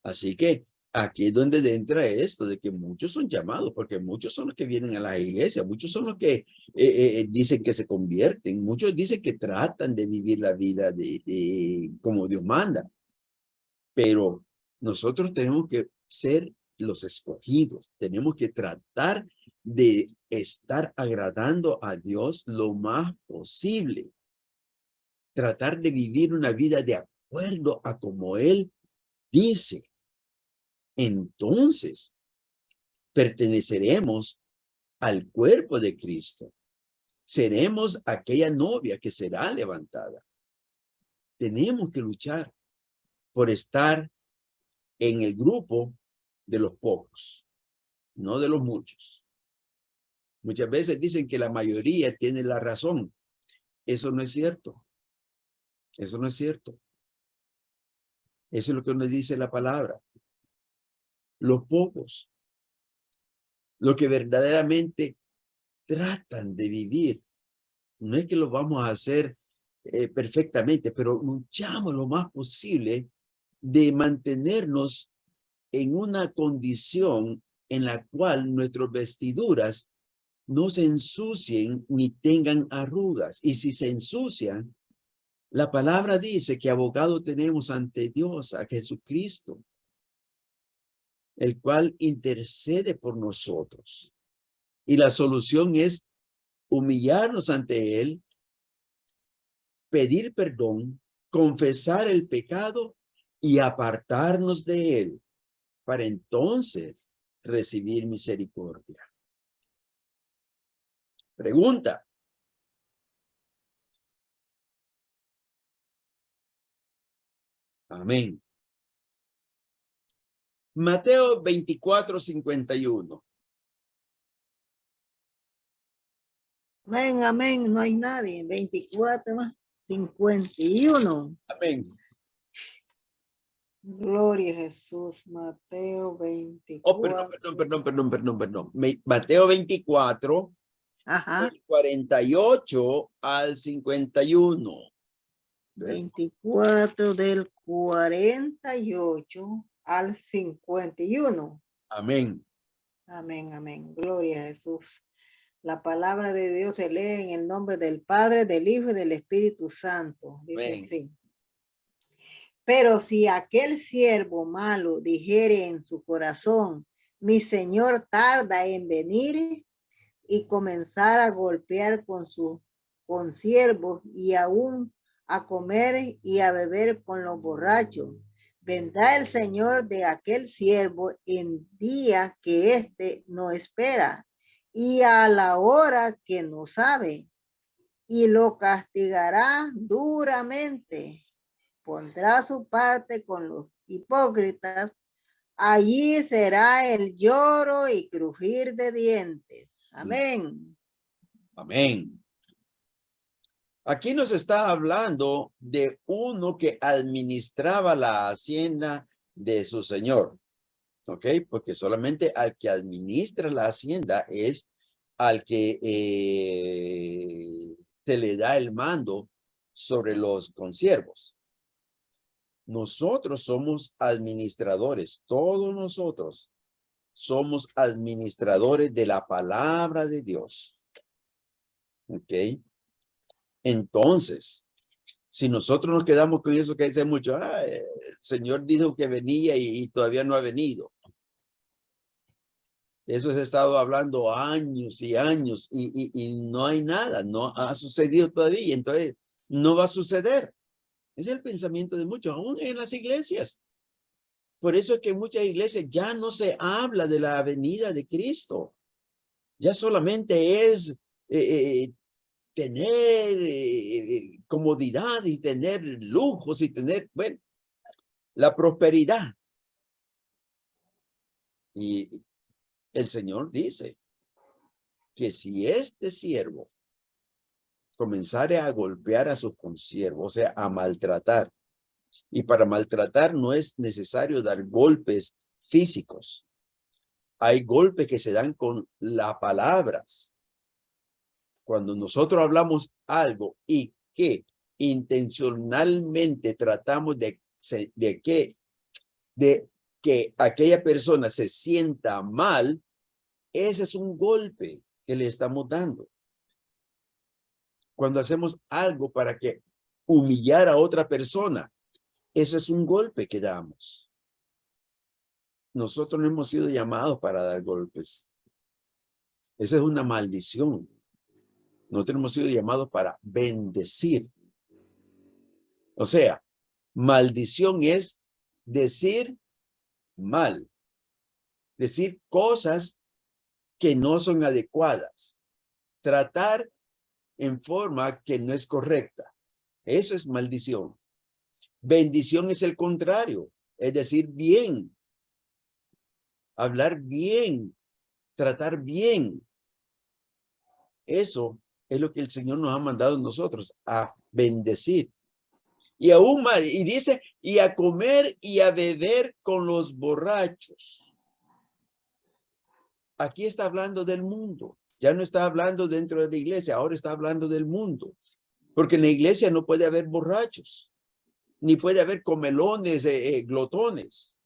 Así que aquí es donde entra esto de que muchos son llamados, porque muchos son los que vienen a la iglesia, muchos son los que dicen que se convierten, muchos dicen que tratan de vivir la vida como Dios manda. Pero nosotros tenemos que ser los escogidos, tenemos que tratar de estar agradando a Dios lo más posible. Tratar de vivir una vida de acuerdo a como Él dice. Entonces, perteneceremos al cuerpo de Cristo. Seremos aquella novia que será levantada. Tenemos que luchar por estar en el grupo de los pocos, no de los muchos. Muchas veces dicen que la mayoría tiene la razón. Eso no es cierto. Eso no es cierto. Eso es lo que nos dice la palabra. Los pocos, los que verdaderamente tratan de vivir. No es que lo vamos a hacer perfectamente, pero luchamos lo más posible de mantenernos en una condición en la cual nuestras vestiduras no se ensucien ni tengan arrugas. Y si se ensucian, la palabra dice que abogado tenemos ante Dios, a Jesucristo, el cual intercede por nosotros. Y la solución es humillarnos ante Él, pedir perdón, confesar el pecado y apartarnos de Él, para entonces recibir misericordia. Pregunta. Amén. Mateo 24:51. Amén, amén, no hay nadie. 24 más 51. Amén. Gloria a Jesús. Mateo 24. Perdón. Mateo 24, Ajá. del 48 al 51. 24 del 48 al 51. Amén. Amén, amén. Gloria a Jesús. La palabra de Dios se lee en el nombre del Padre, del Hijo y del Espíritu Santo. Dice Amén. así. Pero si aquel siervo malo dijere en su corazón, mi Señor tarda en venir, y comenzar a golpear con sus consiervos y aún a comer y a beber con los borrachos, vendrá el Señor de aquel siervo en día que éste no espera y a la hora que no sabe, y lo castigará duramente. Pondrá su parte con los hipócritas. Allí será el lloro y crujir de dientes. Amén. Amén. Aquí nos está hablando de uno que administraba la hacienda de su señor. ¿Ok? Porque solamente al que administra la hacienda es al que se le da el mando sobre los consiervos. Nosotros somos administradores, todos nosotros somos administradores de la palabra de Dios. ¿Ok? Entonces, si nosotros nos quedamos con eso que dice mucho, el Señor dijo que venía y todavía no ha venido. Eso se ha estado hablando años y años y no hay nada, no ha sucedido todavía. Entonces, no va a suceder. Ese es el pensamiento de muchos, aún en las iglesias. Por eso es que en muchas iglesias ya no se habla de la venida de Cristo. Ya solamente es tener comodidad y tener lujos y tener, bueno, la prosperidad. Y el Señor dice que si este siervo comenzare a golpear a sus consiervos, o sea, a maltratar, y para maltratar no es necesario dar golpes físicos. Hay golpes que se dan con las palabras. Cuando nosotros hablamos algo y que intencionalmente tratamos de que aquella persona se sienta mal, ese es un golpe que le estamos dando. Cuando hacemos algo para que humillar a otra persona, eso es un golpe que damos. Nosotros no hemos sido llamados para dar golpes. Esa es una maldición. Nosotros hemos sido llamados para bendecir. O sea, maldición es decir mal, decir cosas que no son adecuadas, tratar en forma que no es correcta. Eso es maldición. Bendición es el contrario, es decir bien, hablar bien, tratar bien. Eso es lo que el Señor nos ha mandado a nosotros, a bendecir. Y aún más, y dice, y a comer y a beber con los borrachos. Aquí está hablando del mundo. Ya no está hablando dentro de la iglesia, ahora está hablando del mundo. Porque en la iglesia no puede haber borrachos, ni puede haber comelones, glotones,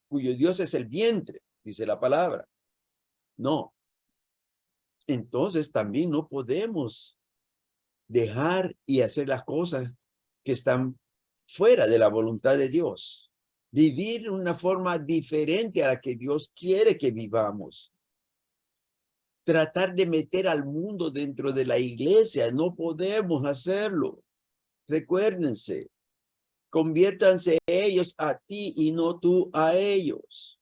cuyo Dios es el vientre, dice la palabra. No. Entonces también no podemos dejar y hacer las cosas que están fuera de la voluntad de Dios. Vivir de una forma diferente a la que Dios quiere que vivamos. Tratar de meter al mundo dentro de la iglesia, no podemos hacerlo. Recuérdense, conviértanse ellos a ti y no tú a ellos.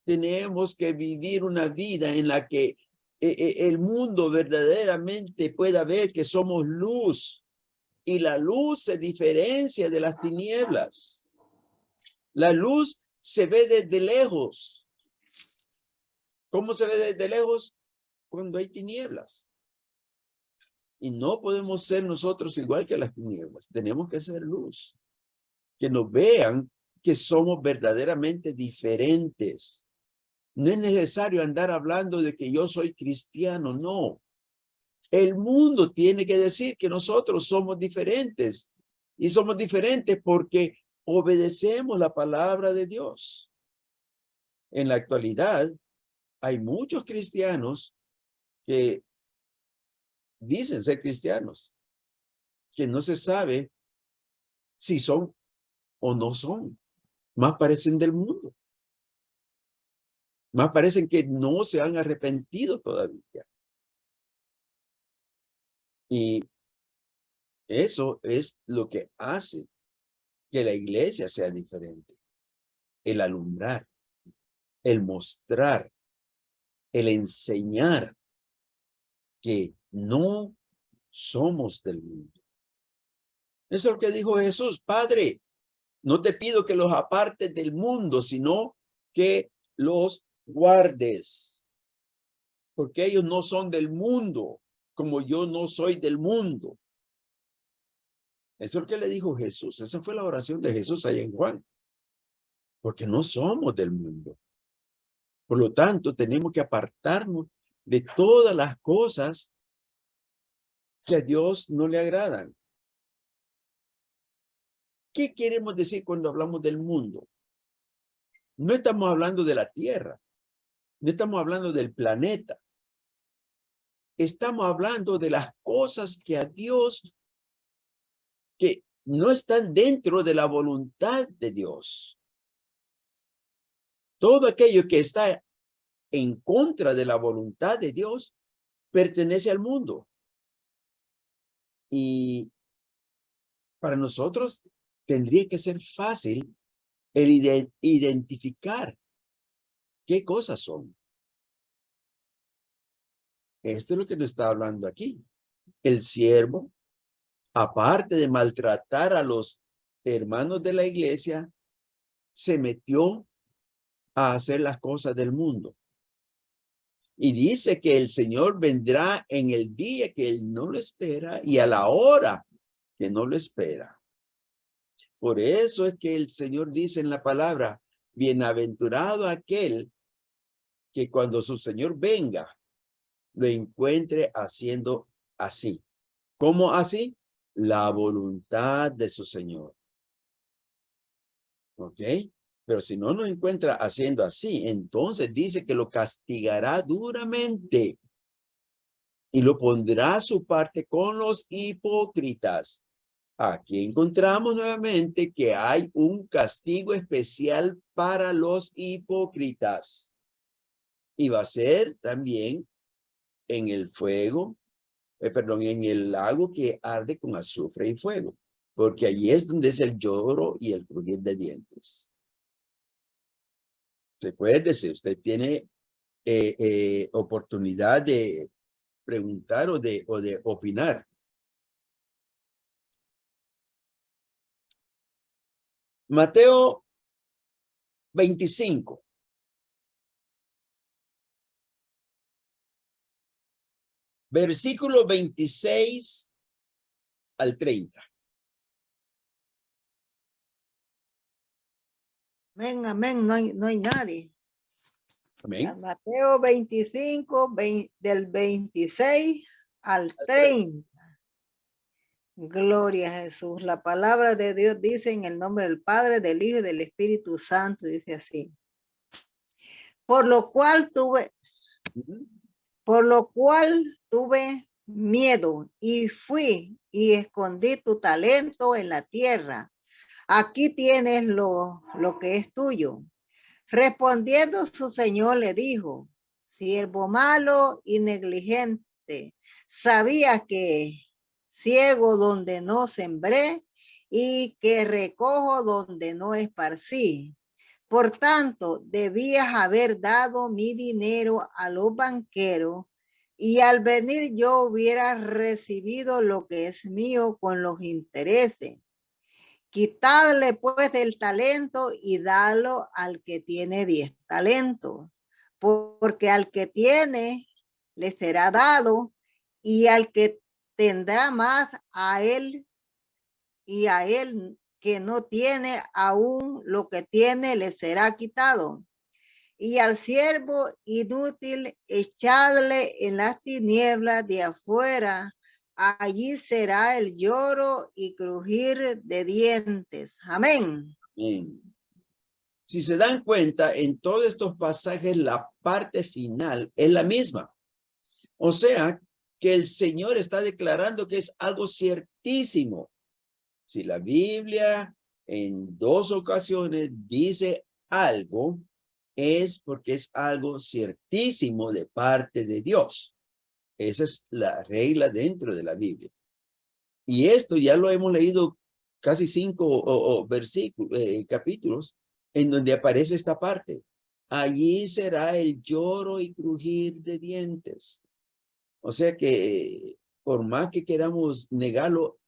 Tenemos que vivir una vida en la que el mundo verdaderamente pueda ver que somos luz y la luz se diferencia de las tinieblas. La luz se ve desde lejos. ¿Cómo se ve desde lejos? Cuando hay tinieblas. Y no podemos ser nosotros igual que las tinieblas. Tenemos que ser luz. Que nos vean que somos verdaderamente diferentes. No es necesario andar hablando de que yo soy cristiano, no. El mundo tiene que decir que nosotros somos diferentes. Y somos diferentes porque obedecemos la palabra de Dios. En la actualidad, hay muchos cristianos que dicen ser cristianos, que no se sabe si son o no son. Más parecen del mundo. Más parecen que no se han arrepentido todavía. Y eso es lo que hace que la iglesia sea diferente. El alumbrar, el mostrar, el enseñar que no somos del mundo. Eso es lo que dijo Jesús. Padre, no te pido que los apartes del mundo, sino que los guardes. Porque ellos no son del mundo, como yo no soy del mundo. Eso es lo que le dijo Jesús. Esa fue la oración de Jesús allá en Juan. Porque no somos del mundo. Por lo tanto, tenemos que apartarnos de todas las cosas que a Dios no le agradan. ¿Qué queremos decir cuando hablamos del mundo? No estamos hablando de la tierra. No estamos hablando del planeta. Estamos hablando de las cosas que a Dios, que no están dentro de la voluntad de Dios. Todo aquello que está en contra de la voluntad de Dios pertenece al mundo. Y para nosotros tendría que ser fácil el identificar qué cosas son. Esto es lo que nos está hablando aquí. El siervo, aparte de maltratar a los hermanos de la iglesia, se metió a hacer las cosas del mundo. Y dice que el Señor vendrá en el día que él no lo espera y a la hora que no lo espera. Por eso es que el Señor dice en la palabra, bienaventurado aquel que cuando su Señor venga, lo encuentre haciendo así. ¿Cómo así? La voluntad de su Señor. ¿Ok? Pero si no lo encuentra haciendo así, entonces dice que lo castigará duramente y lo pondrá a su parte con los hipócritas. Aquí encontramos nuevamente que hay un castigo especial para los hipócritas. Y va a ser también en el fuego, en el lago que arde con azufre y fuego. Porque allí es donde es el lloro y el crujir de dientes. Recuérdese, usted tiene oportunidad de preguntar o de opinar. Mateo 25. Versículo 26 al 30. Amén, amén, no hay nadie. Amén. Mateo 25, del 26 al 30. Gloria a Jesús. La palabra de Dios dice en el nombre del Padre, del Hijo y del Espíritu Santo, dice así. Por lo cual tuve miedo y fui y escondí tu talento en la tierra. Aquí tienes lo que es tuyo. Respondiendo su señor le dijo, siervo malo y negligente, sabía que ciego donde no sembré y que recojo donde no esparcí. Por tanto, debías haber dado mi dinero a los banqueros y al venir yo hubiera recibido lo que es mío con los intereses. Quitadle pues el talento y dalo al que tiene 10 talentos, porque al que tiene le será dado y al que tendrá más a él y a él que no tiene aún lo que tiene le será quitado. Y al siervo inútil echadle en las tinieblas de afuera. Allí será el lloro y crujir de dientes. Amén. Amén. Si se dan cuenta, en todos estos pasajes, la parte final es la misma. O sea, que el Señor está declarando que es algo ciertísimo. Si la Biblia en 2 ocasiones dice algo, es porque es algo ciertísimo de parte de Dios. Esa es la regla dentro de la Biblia. Y esto ya lo hemos leído casi 5 versículos, capítulos, en donde aparece esta parte. Allí será el lloro y crujir de dientes. O sea que por más que queramos negarlo,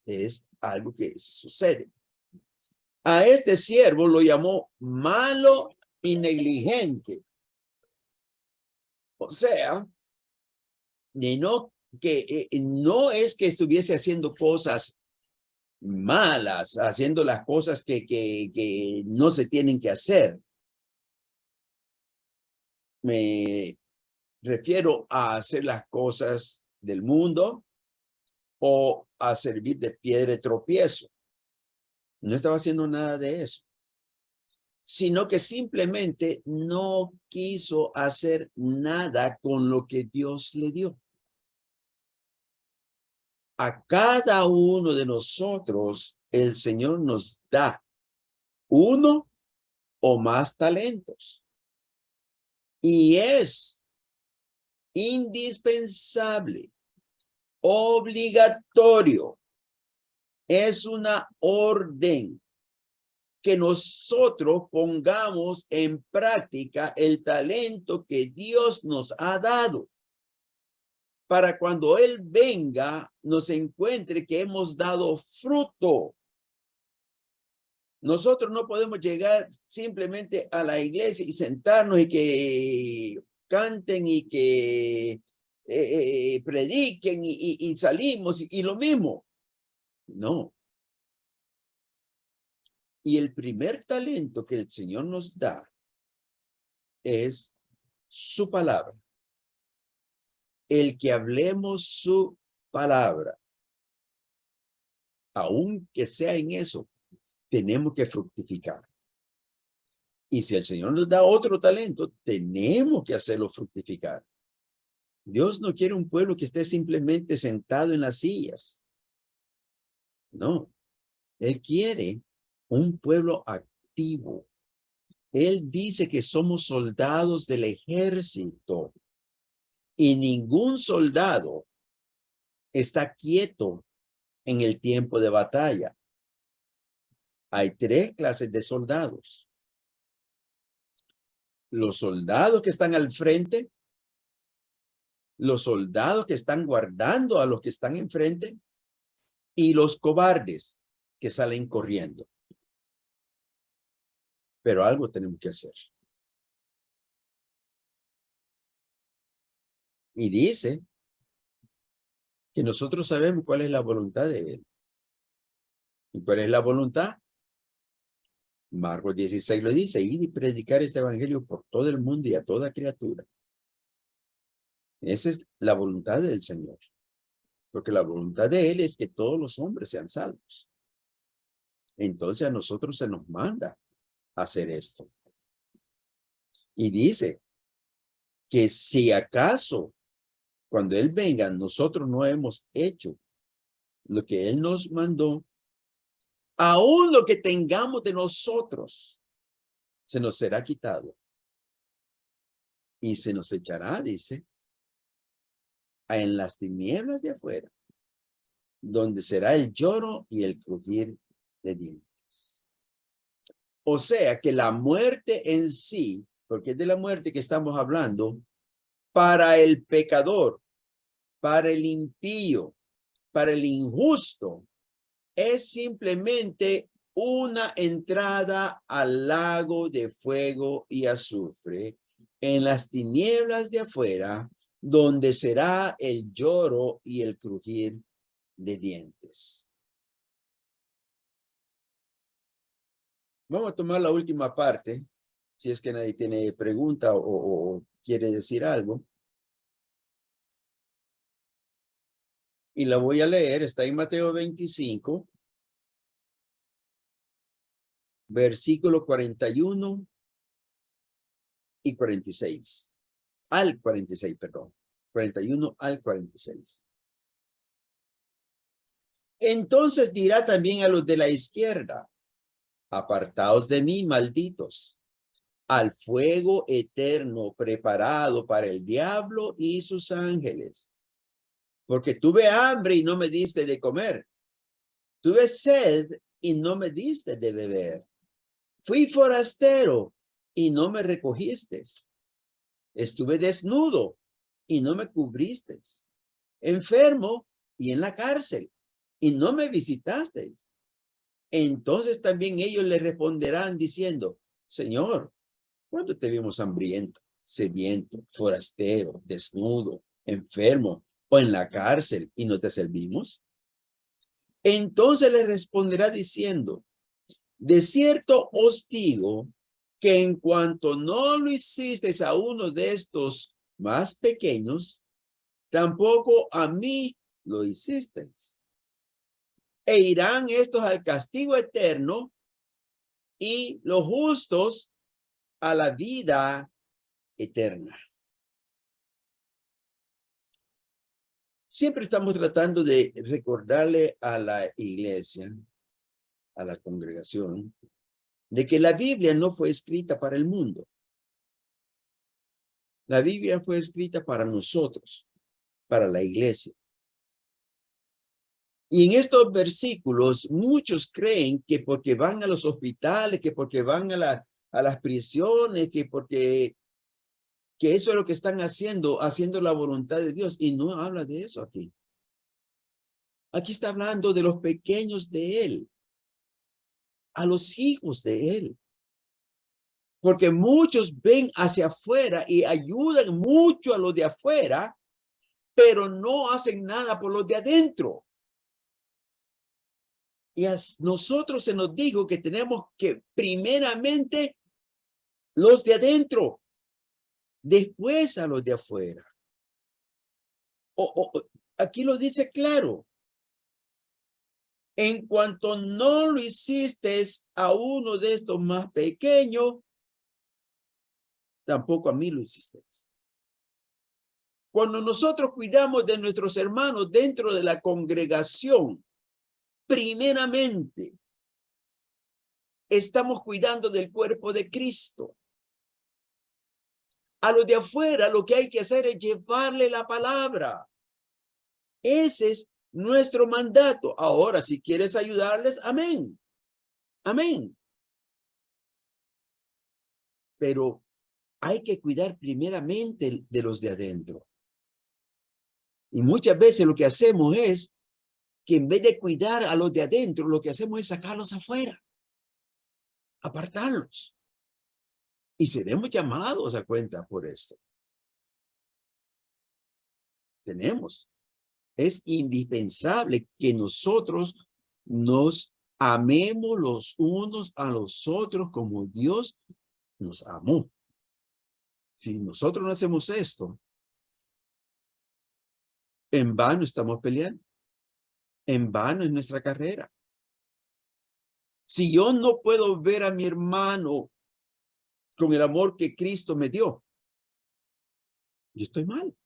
es algo que sucede. A este siervo lo llamó malo y negligente. O sea, no es que estuviese haciendo cosas malas, haciendo las cosas que no se tienen que hacer. Me refiero a hacer las cosas del mundo o a servir de piedra de tropiezo. No estaba haciendo nada de eso, sino que simplemente no quiso hacer nada con lo que Dios le dio. A cada uno de nosotros, el Señor nos da uno o más talentos. Y es indispensable, obligatorio, es una orden que nosotros pongamos en práctica el talento que Dios nos ha dado, para cuando Él venga, nos encuentre que hemos dado fruto. Nosotros no podemos llegar simplemente a la iglesia y sentarnos y que canten y que prediquen y salimos y lo mismo. No. Y el primer talento que el Señor nos da es su palabra. El que hablemos su palabra. Aunque sea en eso, tenemos que fructificar. Y si el Señor nos da otro talento, tenemos que hacerlo fructificar. Dios no quiere un pueblo que esté simplemente sentado en las sillas. No. Él quiere un pueblo activo. Él dice que somos soldados del ejército. Y ningún soldado está quieto en el tiempo de batalla. Hay tres clases de soldados. Los soldados que están al frente, los soldados que están guardando a los que están enfrente y los cobardes que salen corriendo. Pero algo tenemos que hacer. Y dice que nosotros sabemos cuál es la voluntad de Él. ¿Y cuál es la voluntad? Marcos 16 lo dice, ir y predicar este evangelio por todo el mundo y a toda criatura. Esa es la voluntad del Señor. Porque la voluntad de Él es que todos los hombres sean salvos. Entonces a nosotros se nos manda a hacer esto. Y dice que si acaso cuando Él venga nosotros no hemos hecho lo que Él nos mandó, aún lo que tengamos de nosotros se nos será quitado. Y se nos echará, dice, en las tinieblas de afuera, donde será el lloro y el crujir de dientes. O sea que la muerte en sí, porque es de la muerte que estamos hablando, para el pecador, para el impío, para el injusto, es simplemente una entrada al lago de fuego y azufre en las tinieblas de afuera, donde será el lloro y el crujir de dientes. Vamos a tomar la última parte, si es que nadie tiene pregunta o quiere decir algo. Y la voy a leer, está en Mateo 25, versículo 41 y 46. Al 46, perdón. 41 al 46. Entonces dirá también a los de la izquierda, apartaos de mí, malditos, al fuego eterno preparado para el diablo y sus ángeles. Porque tuve hambre y no me diste de comer. Tuve sed y no me diste de beber. Fui forastero y no me recogiste. Estuve desnudo y no me cubriste. Enfermo y en la cárcel y no me visitasteis. Entonces también ellos le responderán diciendo, Señor, ¿cuándo te vimos hambriento, sediento, forastero, desnudo, enfermo o en la cárcel y no te servimos? Entonces le responderá diciendo, de cierto os digo que en cuanto no lo hicisteis a uno de estos más pequeños, tampoco a mí lo hicisteis. E irán estos al castigo eterno y los justos a la vida eterna. Siempre estamos tratando de recordarle a la iglesia, a la congregación, de que la Biblia no fue escrita para el mundo. La Biblia fue escrita para nosotros, para la iglesia. Y en estos versículos, muchos creen que porque van a los hospitales, que porque van a las prisiones, que eso es lo que están haciendo la voluntad de Dios. Y no habla de eso aquí. Aquí está hablando de los pequeños de Él, a los hijos de Él. Porque muchos ven hacia afuera y ayudan mucho a los de afuera, pero no hacen nada por los de adentro. Y a nosotros se nos dijo que tenemos que primeramente los de adentro, después a los de afuera. Aquí lo dice claro. En cuanto no lo hiciste a uno de estos más pequeños, tampoco a mí lo hiciste. Cuando nosotros cuidamos de nuestros hermanos dentro de la congregación, primeramente estamos cuidando del cuerpo de Cristo. A los de afuera lo que hay que hacer es llevarle la palabra. Ese es nuestro mandato. Ahora, si quieres ayudarles, amén. Amén. Pero hay que cuidar primeramente de los de adentro. Y muchas veces lo que hacemos es que en vez de cuidar a los de adentro, lo que hacemos es sacarlos afuera, apartarlos. Y seremos llamados a cuenta por esto. Es indispensable que nosotros nos amemos los unos a los otros como Dios nos amó. Si nosotros no hacemos esto, en vano estamos peleando. En vano es nuestra carrera. Si yo no puedo ver a mi hermano con el amor que Cristo me dio, yo estoy mal.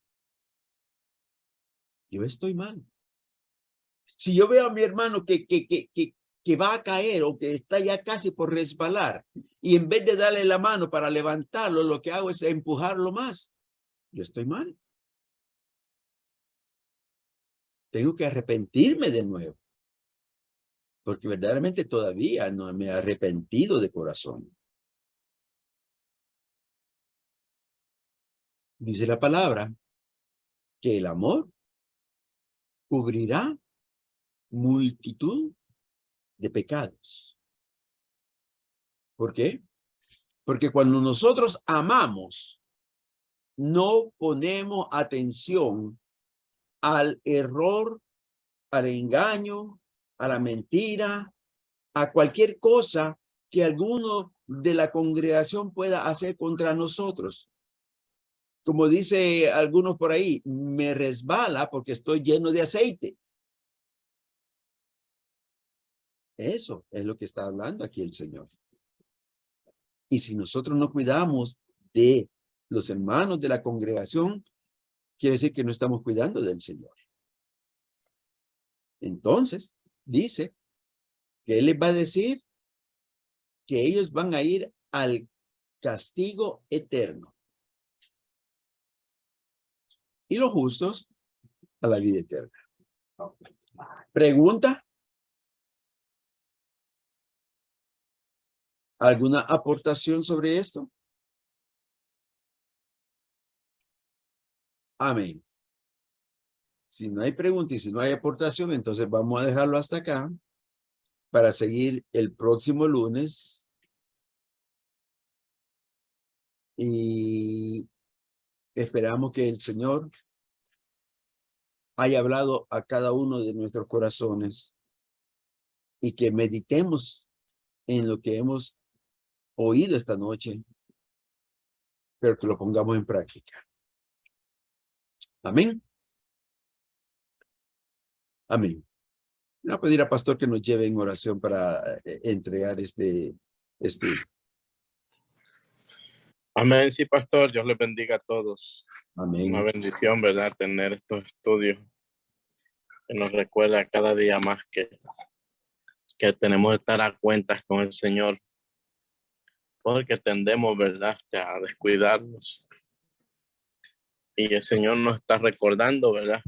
Yo estoy mal. Si yo veo a mi hermano que va a caer o que está ya casi por resbalar, y en vez de darle la mano para levantarlo, lo que hago es empujarlo más, yo estoy mal. Tengo que arrepentirme de nuevo, porque verdaderamente todavía no me he arrepentido de corazón. Dice la palabra que el amor cubrirá multitud de pecados. ¿Por qué? Porque cuando nosotros amamos, no ponemos atención al error, al engaño, a la mentira, a cualquier cosa que alguno de la congregación pueda hacer contra nosotros. Como dice algunos por ahí, me resbala porque estoy lleno de aceite. Eso es lo que está hablando aquí el Señor. Y si nosotros no cuidamos de los hermanos de la congregación, quiere decir que no estamos cuidando del Señor. Entonces, dice que Él les va a decir que ellos van a ir al castigo eterno. Y los justos a la vida eterna. ¿Pregunta? ¿Alguna aportación sobre esto? Amén. Si no hay pregunta y si no hay aportación, entonces vamos a dejarlo hasta acá para seguir el próximo lunes. Y esperamos que el Señor haya hablado a cada uno de nuestros corazones y que meditemos en lo que hemos oído esta noche, pero que lo pongamos en práctica. Amén. Amén. Voy a pedir al pastor que nos lleve en oración para entregar este. Amén, sí, pastor. Dios les bendiga a todos. Amén. Una bendición, ¿verdad? Tener estos estudios que nos recuerda cada día más que tenemos que estar a cuentas con el Señor, porque tendemos, ¿verdad?, a descuidarnos. Y el Señor nos está recordando, ¿verdad?,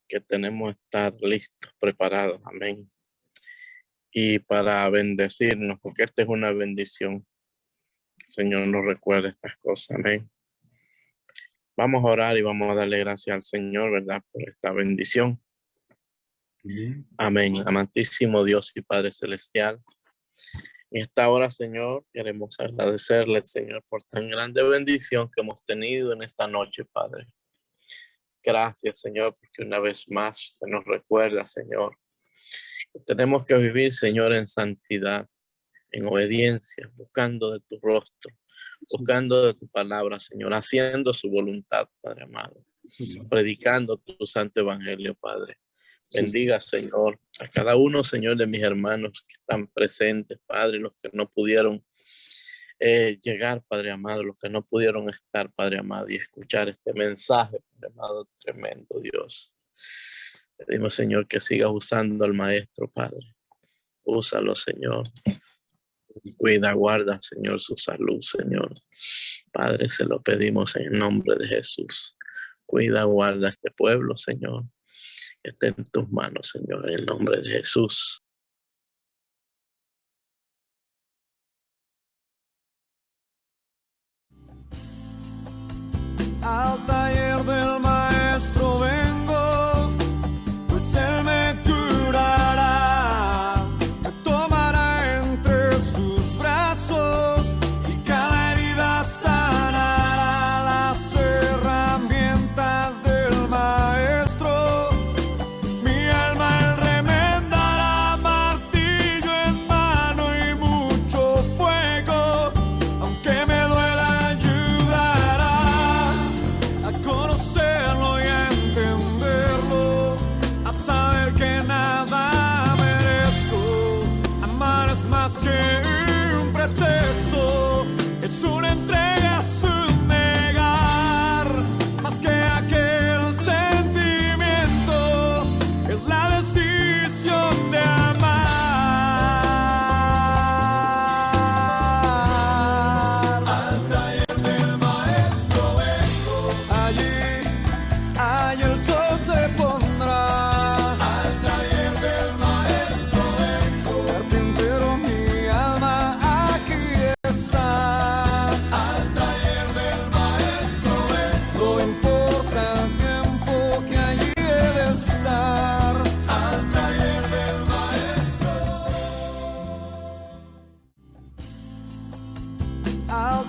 que tenemos que estar listos, preparados. Amén. Y para bendecirnos, porque esta es una bendición. El Señor nos recuerda estas cosas. Amén. Vamos a orar y vamos a darle gracias al Señor, ¿verdad?, por esta bendición. Amén. Amantísimo Dios y Padre Celestial, en esta hora, Señor, queremos agradecerle, Señor, por tan grande bendición que hemos tenido en esta noche, Padre. Gracias, Señor, porque una vez más te nos recuerda, Señor, que tenemos que vivir, Señor, en santidad, en obediencia, buscando de tu rostro, buscando de tu palabra, Señor, haciendo su voluntad, Padre amado, predicando tu santo evangelio, Padre. Bendiga, Señor, a cada uno, Señor, de mis hermanos que están presentes, Padre, los que no pudieron llegar, Padre amado, los que no pudieron estar, Padre amado, y escuchar este mensaje, Padre amado, tremendo, Dios. Pedimos, Señor, que sigas usando al Maestro, Padre. Úsalo, Señor. Cuida, guarda, Señor, su salud, Señor. Padre, se lo pedimos en el nombre de Jesús. Cuida, guarda este pueblo, Señor. Que esté en tus manos, Señor, en el nombre de Jesús. Al taller del maestro vengo, pues él me curará, me tomará entre sus brazos y cada herida sanará. Las herramientas del maestro, mi alma él remendará, martillo en mano y mucho fuego, aunque me duela ayudará a conocerlo y a entenderlo, a saber que nada merezco. Amar es más que un pretexto, es una entrega, es un negar, más que aquel sentimiento, es la decisión de amar. Al taller del maestro vengo, allí el sol se pondrá. Al taller del maestro vengo, carpintero, mi alma aquí está. Al taller del maestro vengo, no importa el tiempo que allí he de estar. Al taller del maestro. Al